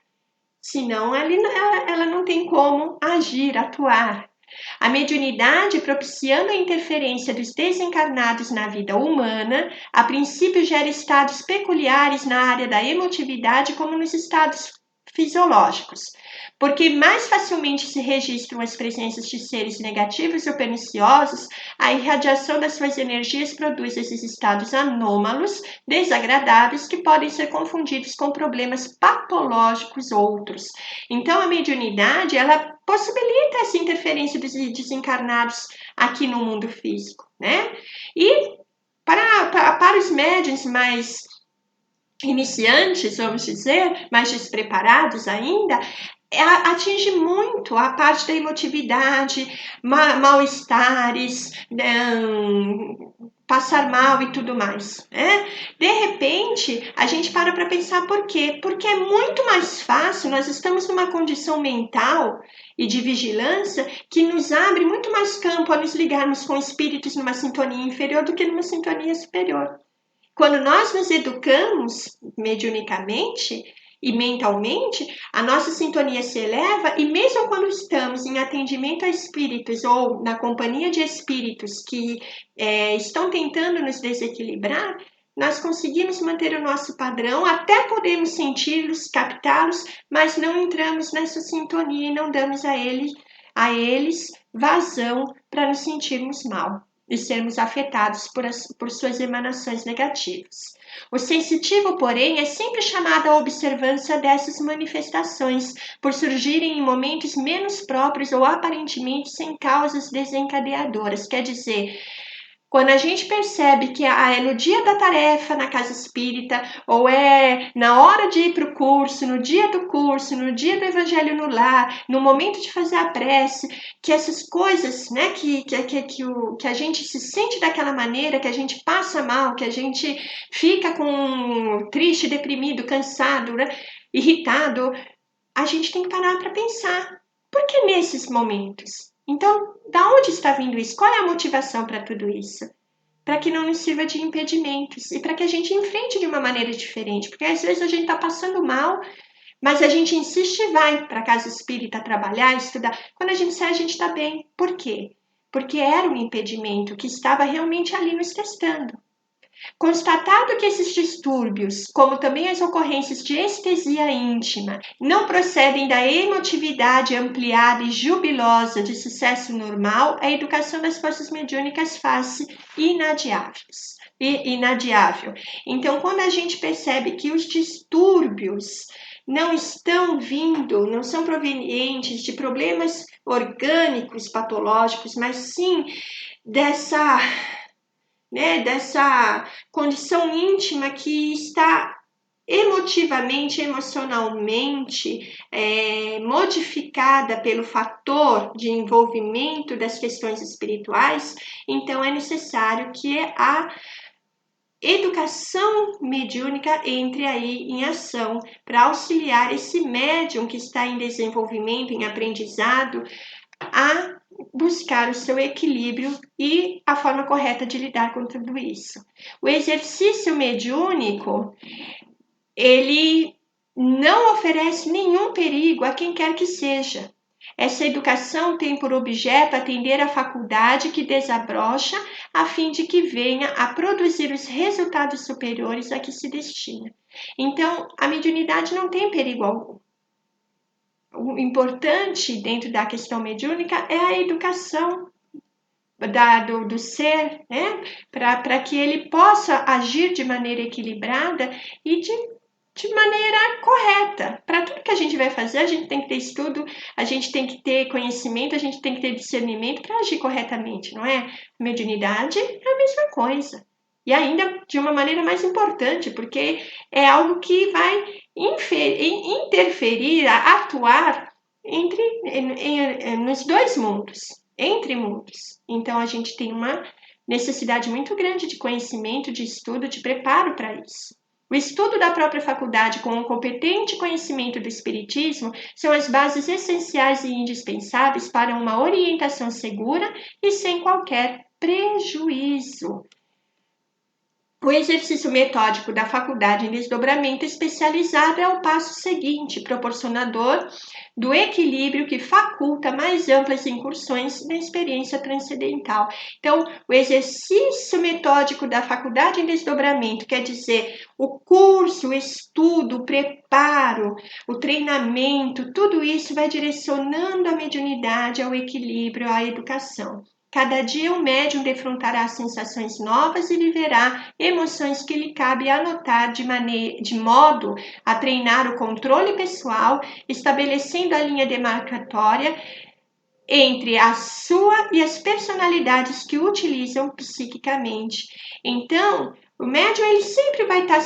Senão ela não tem como agir, atuar. A mediunidade, propiciando a interferência dos desencarnados na vida humana, a princípio gera estados peculiares na área da emotividade, como nos estados fisiológicos, porque mais facilmente se registram as presenças de seres negativos ou perniciosos, a irradiação das suas energias produz esses estados anômalos, desagradáveis, que podem ser confundidos com problemas patológicos outros. Então, a mediunidade, ela possibilita essa interferência dos desencarnados aqui no mundo físico, né? E para os médiuns mais iniciantes, vamos dizer, mais despreparados ainda, atinge muito a parte da emotividade, mal-estares, passar mal e tudo mais, né? De repente, a gente para pensar por quê? Porque é muito mais fácil, nós estamos numa condição mental e de vigilância que nos abre muito mais campo a nos ligarmos com espíritos numa sintonia inferior do que numa sintonia superior. Quando nós nos educamos mediunicamente e mentalmente, a nossa sintonia se eleva e mesmo quando estamos em atendimento a espíritos ou na companhia de espíritos que estão tentando nos desequilibrar, nós conseguimos manter o nosso padrão, até podemos senti-los, captá-los, mas não entramos nessa sintonia e não damos a eles vazão para nos sentirmos mal e sermos afetados por suas emanações negativas. O sensitivo, porém, é sempre chamado à observância dessas manifestações, por surgirem em momentos menos próprios ou aparentemente sem causas desencadeadoras. Quer dizer, quando a gente percebe que é no dia da tarefa na casa espírita, ou é na hora de ir para o curso, no dia do curso, no dia do evangelho no lar, no momento de fazer a prece, que essas coisas, né, que a gente se sente daquela maneira, que a gente passa mal, que a gente fica triste, deprimido, cansado, né, irritado, a gente tem que parar para pensar. Por que nesses momentos? Então, da onde está vindo isso? Qual é a motivação para tudo isso? Para que não nos sirva de impedimentos e para que a gente enfrente de uma maneira diferente. Porque às vezes a gente está passando mal, mas a gente insiste e vai para a casa espírita trabalhar, estudar. Quando a gente sai, a gente está bem. Por quê? Porque era um impedimento que estava realmente ali nos testando. Constatado que esses distúrbios, como também as ocorrências de estesia íntima, não procedem da emotividade ampliada e jubilosa de sucesso normal, a educação das forças mediúnicas faz-se inadiável. Então, quando a gente percebe que os distúrbios não estão vindo, não são provenientes de problemas orgânicos, patológicos, mas sim dessa condição íntima que está emotivamente, emocionalmente modificada pelo fator de envolvimento das questões espirituais, então é necessário que a educação mediúnica entre aí em ação para auxiliar esse médium que está em desenvolvimento, em aprendizado, a buscar o seu equilíbrio e a forma correta de lidar com tudo isso. O exercício mediúnico, ele não oferece nenhum perigo a quem quer que seja. Essa educação tem por objeto atender à faculdade que desabrocha a fim de que venha a produzir os resultados superiores a que se destina. Então, a mediunidade não tem perigo algum. O importante dentro da questão mediúnica é a educação do ser, né? Para que ele possa agir de maneira equilibrada e de maneira correta. Para tudo que a gente vai fazer, a gente tem que ter estudo, a gente tem que ter conhecimento, a gente tem que ter discernimento para agir corretamente, não é? Mediunidade é a mesma coisa. E ainda de uma maneira mais importante, porque é algo que vai interferir, atuar nos dois mundos, entre mundos. Então a gente tem uma necessidade muito grande de conhecimento, de estudo, de preparo para isso. O estudo da própria faculdade com um competente conhecimento do espiritismo são as bases essenciais e indispensáveis para uma orientação segura e sem qualquer prejuízo. O exercício metódico da faculdade em desdobramento especializado é o passo seguinte, proporcionador do equilíbrio que faculta mais amplas incursões na experiência transcendental. Então, o exercício metódico da faculdade em desdobramento, quer dizer, o curso, o estudo, o preparo, o treinamento, tudo isso vai direcionando a mediunidade ao equilíbrio, à educação. Cada dia o médium defrontará sensações novas e viverá emoções que lhe cabe anotar de modo a treinar o controle pessoal, estabelecendo a linha demarcatória entre a sua e as personalidades que o utilizam psiquicamente. Então, o médium ele sempre vai estar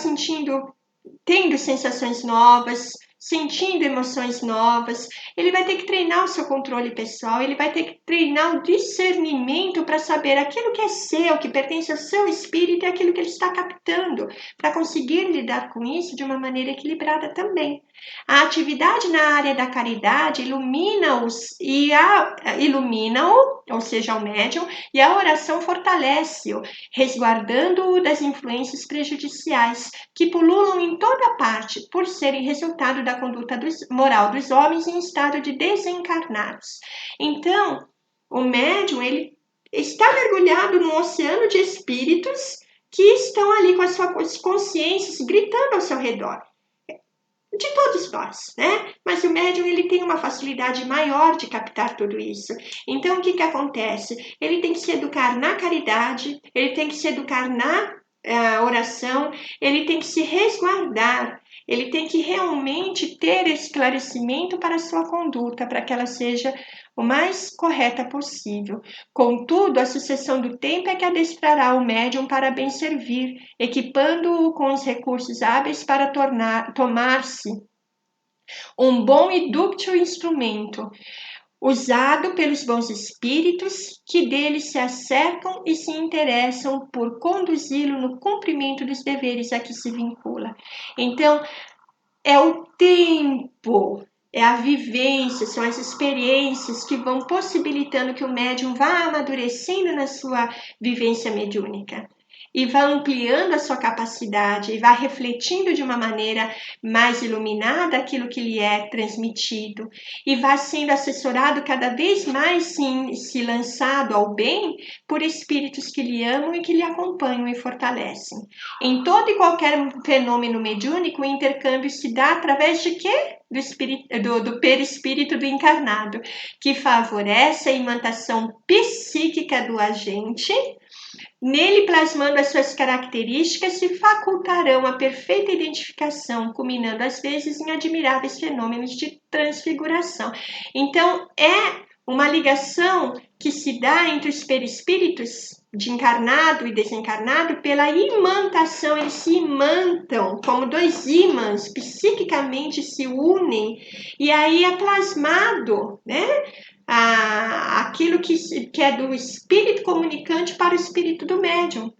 tendo sensações novas, sentindo emoções novas, ele vai ter que treinar o seu controle pessoal, ele vai ter que treinar o discernimento para saber aquilo que é seu, que pertence ao seu espírito e aquilo que ele está captando, para conseguir lidar com isso de uma maneira equilibrada também. A atividade na área da caridade ilumina-o, ou seja, o médium, e a oração fortalece-o, resguardando-o das influências prejudiciais que pululam em toda parte por serem resultado da conduta moral dos homens em estado de desencarnados. Então, o médium ele está mergulhado num oceano de espíritos que estão ali com as suas consciências gritando ao seu redor. De todos nós, né? Mas o médium ele tem uma facilidade maior de captar tudo isso. Então, o que acontece? Ele tem que se educar na caridade, ele tem que se educar na oração, ele tem que se resguardar, ele tem que realmente ter esclarecimento para a sua conduta, para que ela seja o mais correta possível. Contudo, a sucessão do tempo é que adestrará o médium para bem servir, equipando-o com os recursos hábeis para tomar-se um bom e dúctil instrumento, usado pelos bons espíritos que dele se acercam e se interessam por conduzi-lo no cumprimento dos deveres a que se vincula. Então, é o tempo, é a vivência, são as experiências que vão possibilitando que o médium vá amadurecendo na sua vivência mediúnica e vá ampliando a sua capacidade e vá refletindo de uma maneira mais iluminada aquilo que lhe é transmitido e vá sendo assessorado cada vez mais se lançado ao bem por espíritos que lhe amam e que lhe acompanham e fortalecem. Em todo e qualquer fenômeno mediúnico, o intercâmbio se dá através de quê? Do perispírito do encarnado, que favorece a imantação psíquica do agente. Nele, plasmando as suas características, se facultarão a perfeita identificação, culminando às vezes em admiráveis fenômenos de transfiguração. Então, é uma ligação que se dá entre os perispíritos de encarnado e desencarnado pela imantação, eles se imantam como dois ímãs, psiquicamente se unem, e aí é plasmado, né? Aquilo que é do espírito comunicante para o espírito do médium.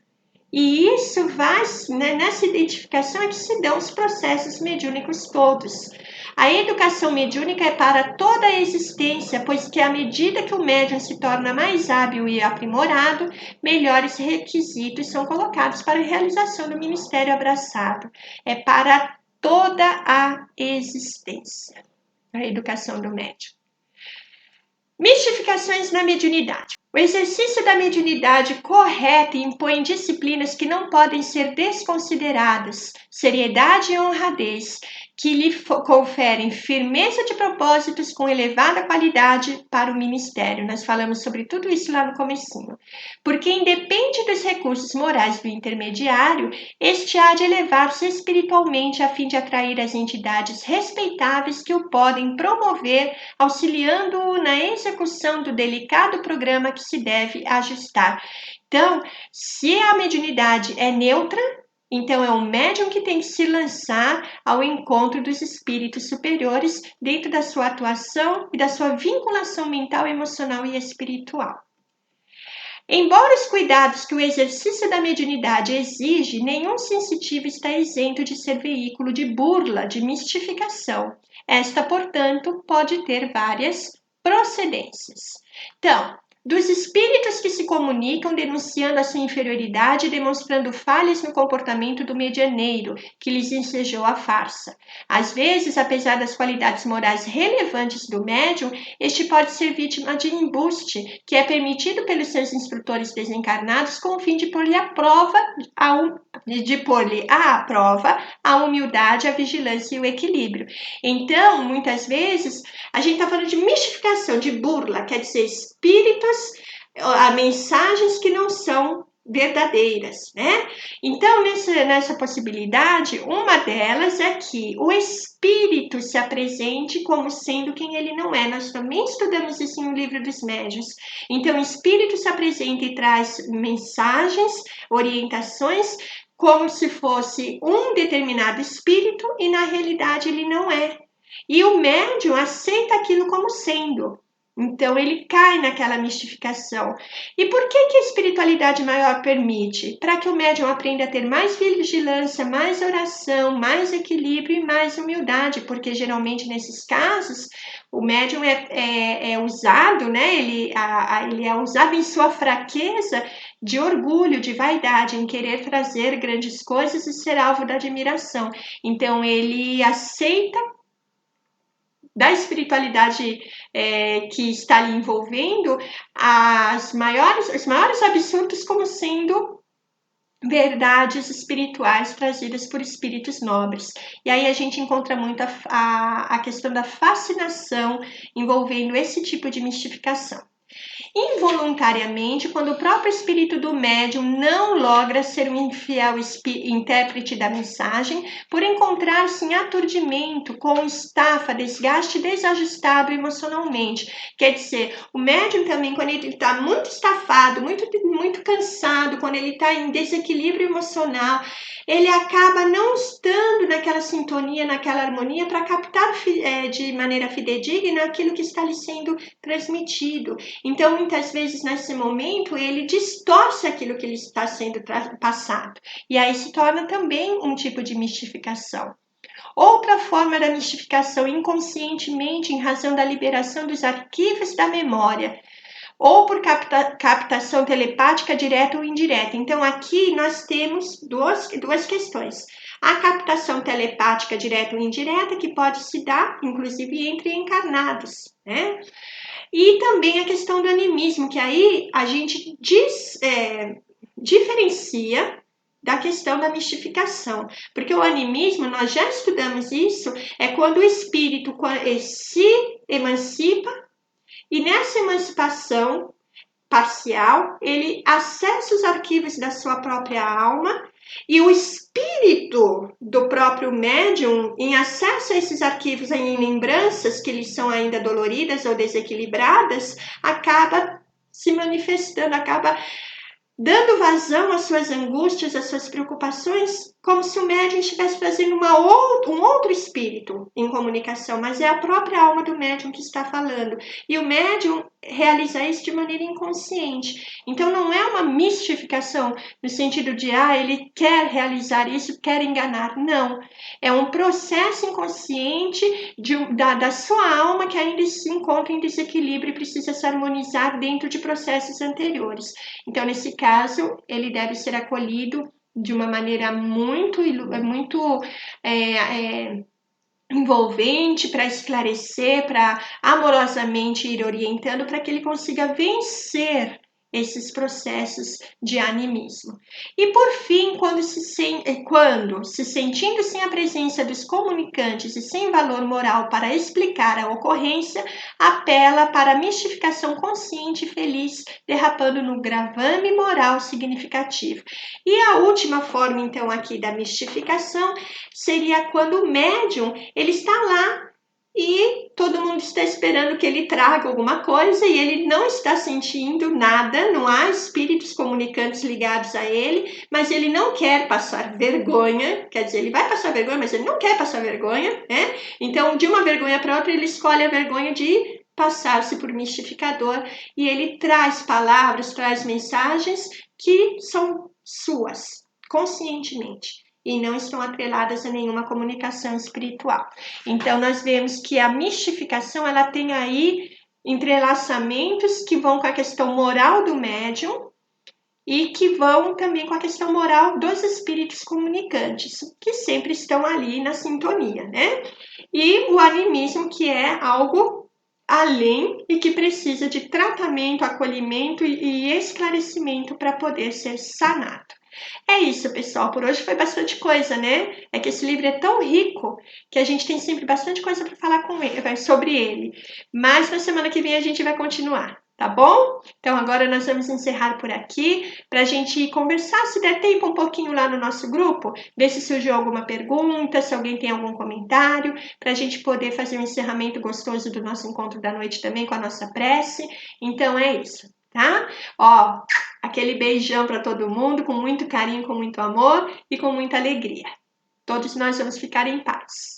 E isso vai, né, nessa identificação é que se dão os processos mediúnicos todos. A educação mediúnica é para toda a existência, pois que à medida que o médium se torna mais hábil e aprimorado, melhores requisitos são colocados para a realização do ministério abraçado. É para toda a existência, a educação do médium. Mistificações na mediunidade. O exercício da mediunidade correta impõe disciplinas que não podem ser desconsideradas, seriedade e honradez, que lhe conferem firmeza de propósitos com elevada qualidade para o ministério. Nós falamos sobre tudo isso lá no comecinho. Porque independe dos recursos morais do intermediário, este há de elevar-se espiritualmente a fim de atrair as entidades respeitáveis que o podem promover, auxiliando-o na execução do delicado programa que se deve ajustar. Então, se a mediunidade é neutra, então é um médium que tem que se lançar ao encontro dos espíritos superiores dentro da sua atuação e da sua vinculação mental, emocional e espiritual. Embora os cuidados que o exercício da mediunidade exige, nenhum sensitivo está isento de ser veículo de burla, de mistificação. Esta, portanto, pode ter várias procedências. Então, dos espíritos que se comunicam denunciando a sua inferioridade e demonstrando falhas no comportamento do medianeiro, que lhes ensejou a farsa. Às vezes, apesar das qualidades morais relevantes do médium, este pode ser vítima de embuste, que é permitido pelos seus instrutores desencarnados com o fim de pôr-lhe à prova a humildade, a vigilância e o equilíbrio. Então, muitas vezes, a gente está falando de mistificação, de burla, quer dizer, espíritos, mensagens que não são verdadeiras, né? Então, nessa possibilidade, uma delas é que o espírito se apresente como sendo quem ele não é. Nós também estudamos isso em O Livro dos Médiuns. Então, o espírito se apresenta e traz mensagens, orientações, como se fosse um determinado espírito e na realidade ele não é. E o médium aceita aquilo como sendo. Então ele cai naquela mistificação. E por que a espiritualidade maior permite? Para que o médium aprenda a ter mais vigilância, mais oração, mais equilíbrio e mais humildade, porque geralmente nesses casos o médium é usado, né? Ele é usado em sua fraqueza de orgulho, de vaidade, em querer trazer grandes coisas e ser alvo da admiração. Então ele aceita da espiritualidade que está lhe envolvendo os maiores absurdos como sendo verdades espirituais trazidas por espíritos nobres. E aí a gente encontra muito a questão da fascinação envolvendo esse tipo de mistificação. Involuntariamente, quando o próprio espírito do médium não logra ser um infiel intérprete da mensagem, por encontrar-se em aturdimento, com estafa, desgaste desajustado emocionalmente. Quer dizer, o médium também, quando ele está muito estafado, muito cansado, quando ele está em desequilíbrio emocional, ele acaba não estando naquela sintonia, naquela harmonia para captar de maneira fidedigna aquilo que está lhe sendo transmitido. Então, muitas vezes, nesse momento, ele distorce aquilo que lhe está sendo passado. E aí se torna também um tipo de mistificação. Outra forma da mistificação, inconscientemente, em razão da liberação dos arquivos da memória, ou por captação telepática direta ou indireta. Então, aqui nós temos duas questões. A captação telepática direta ou indireta, que pode se dar, inclusive, entre encarnados, né? E também a questão do animismo, que aí a gente diferencia da questão da mistificação. Porque o animismo, nós já estudamos isso, é quando o espírito se emancipa e nessa emancipação parcial, ele acessa os arquivos da sua própria alma e o espírito do próprio médium, em acesso a esses arquivos em lembranças que lhes são ainda doloridas ou desequilibradas, acaba se manifestando, acaba dando vazão às suas angústias, às suas preocupações, como se o médium estivesse fazendo um outro espírito em comunicação, mas é a própria alma do médium que está falando. E o médium realiza isso de maneira inconsciente. Então não é uma mistificação no sentido de, ele quer realizar isso, quer enganar. Não. É um processo inconsciente da sua alma que ainda se encontra em desequilíbrio e precisa se harmonizar dentro de processos anteriores. Então, nesse caso, ele deve ser acolhido de uma maneira muito envolvente, para esclarecer, para amorosamente ir orientando, para que ele consiga vencer esses processos de animismo. E por fim, quando se sentindo sem a presença dos comunicantes e sem valor moral para explicar a ocorrência, apela para a mistificação consciente e feliz, derrapando no gravame moral significativo. E a última forma, então, aqui da mistificação seria quando o médium ele está lá e todo mundo está esperando que ele traga alguma coisa e ele não está sentindo nada, não há espíritos comunicantes ligados a ele, mas ele não quer passar vergonha, quer dizer, ele vai passar vergonha, mas ele não quer passar vergonha, né? Então, de uma vergonha própria, ele escolhe a vergonha de passar-se por mistificador e ele traz palavras, traz mensagens que são suas, conscientemente, e não estão atreladas a nenhuma comunicação espiritual. Então, nós vemos que a mistificação, ela tem aí entrelaçamentos que vão com a questão moral do médium e que vão também com a questão moral dos espíritos comunicantes, que sempre estão ali na sintonia, né? E o animismo, que é algo além e que precisa de tratamento, acolhimento e esclarecimento para poder ser sanado. É isso, pessoal. Por hoje foi bastante coisa, né? É que esse livro é tão rico que a gente tem sempre bastante coisa para falar sobre ele. Mas na semana que vem a gente vai continuar, tá bom? Então agora nós vamos encerrar por aqui para a gente conversar, se der tempo, um pouquinho lá no nosso grupo, ver se surgiu alguma pergunta, se alguém tem algum comentário, para a gente poder fazer um encerramento gostoso do nosso encontro da noite também com a nossa prece. Então é isso, tá? Ó, aquele beijão para todo mundo, com muito carinho, com muito amor e com muita alegria. Todos nós vamos ficar em paz.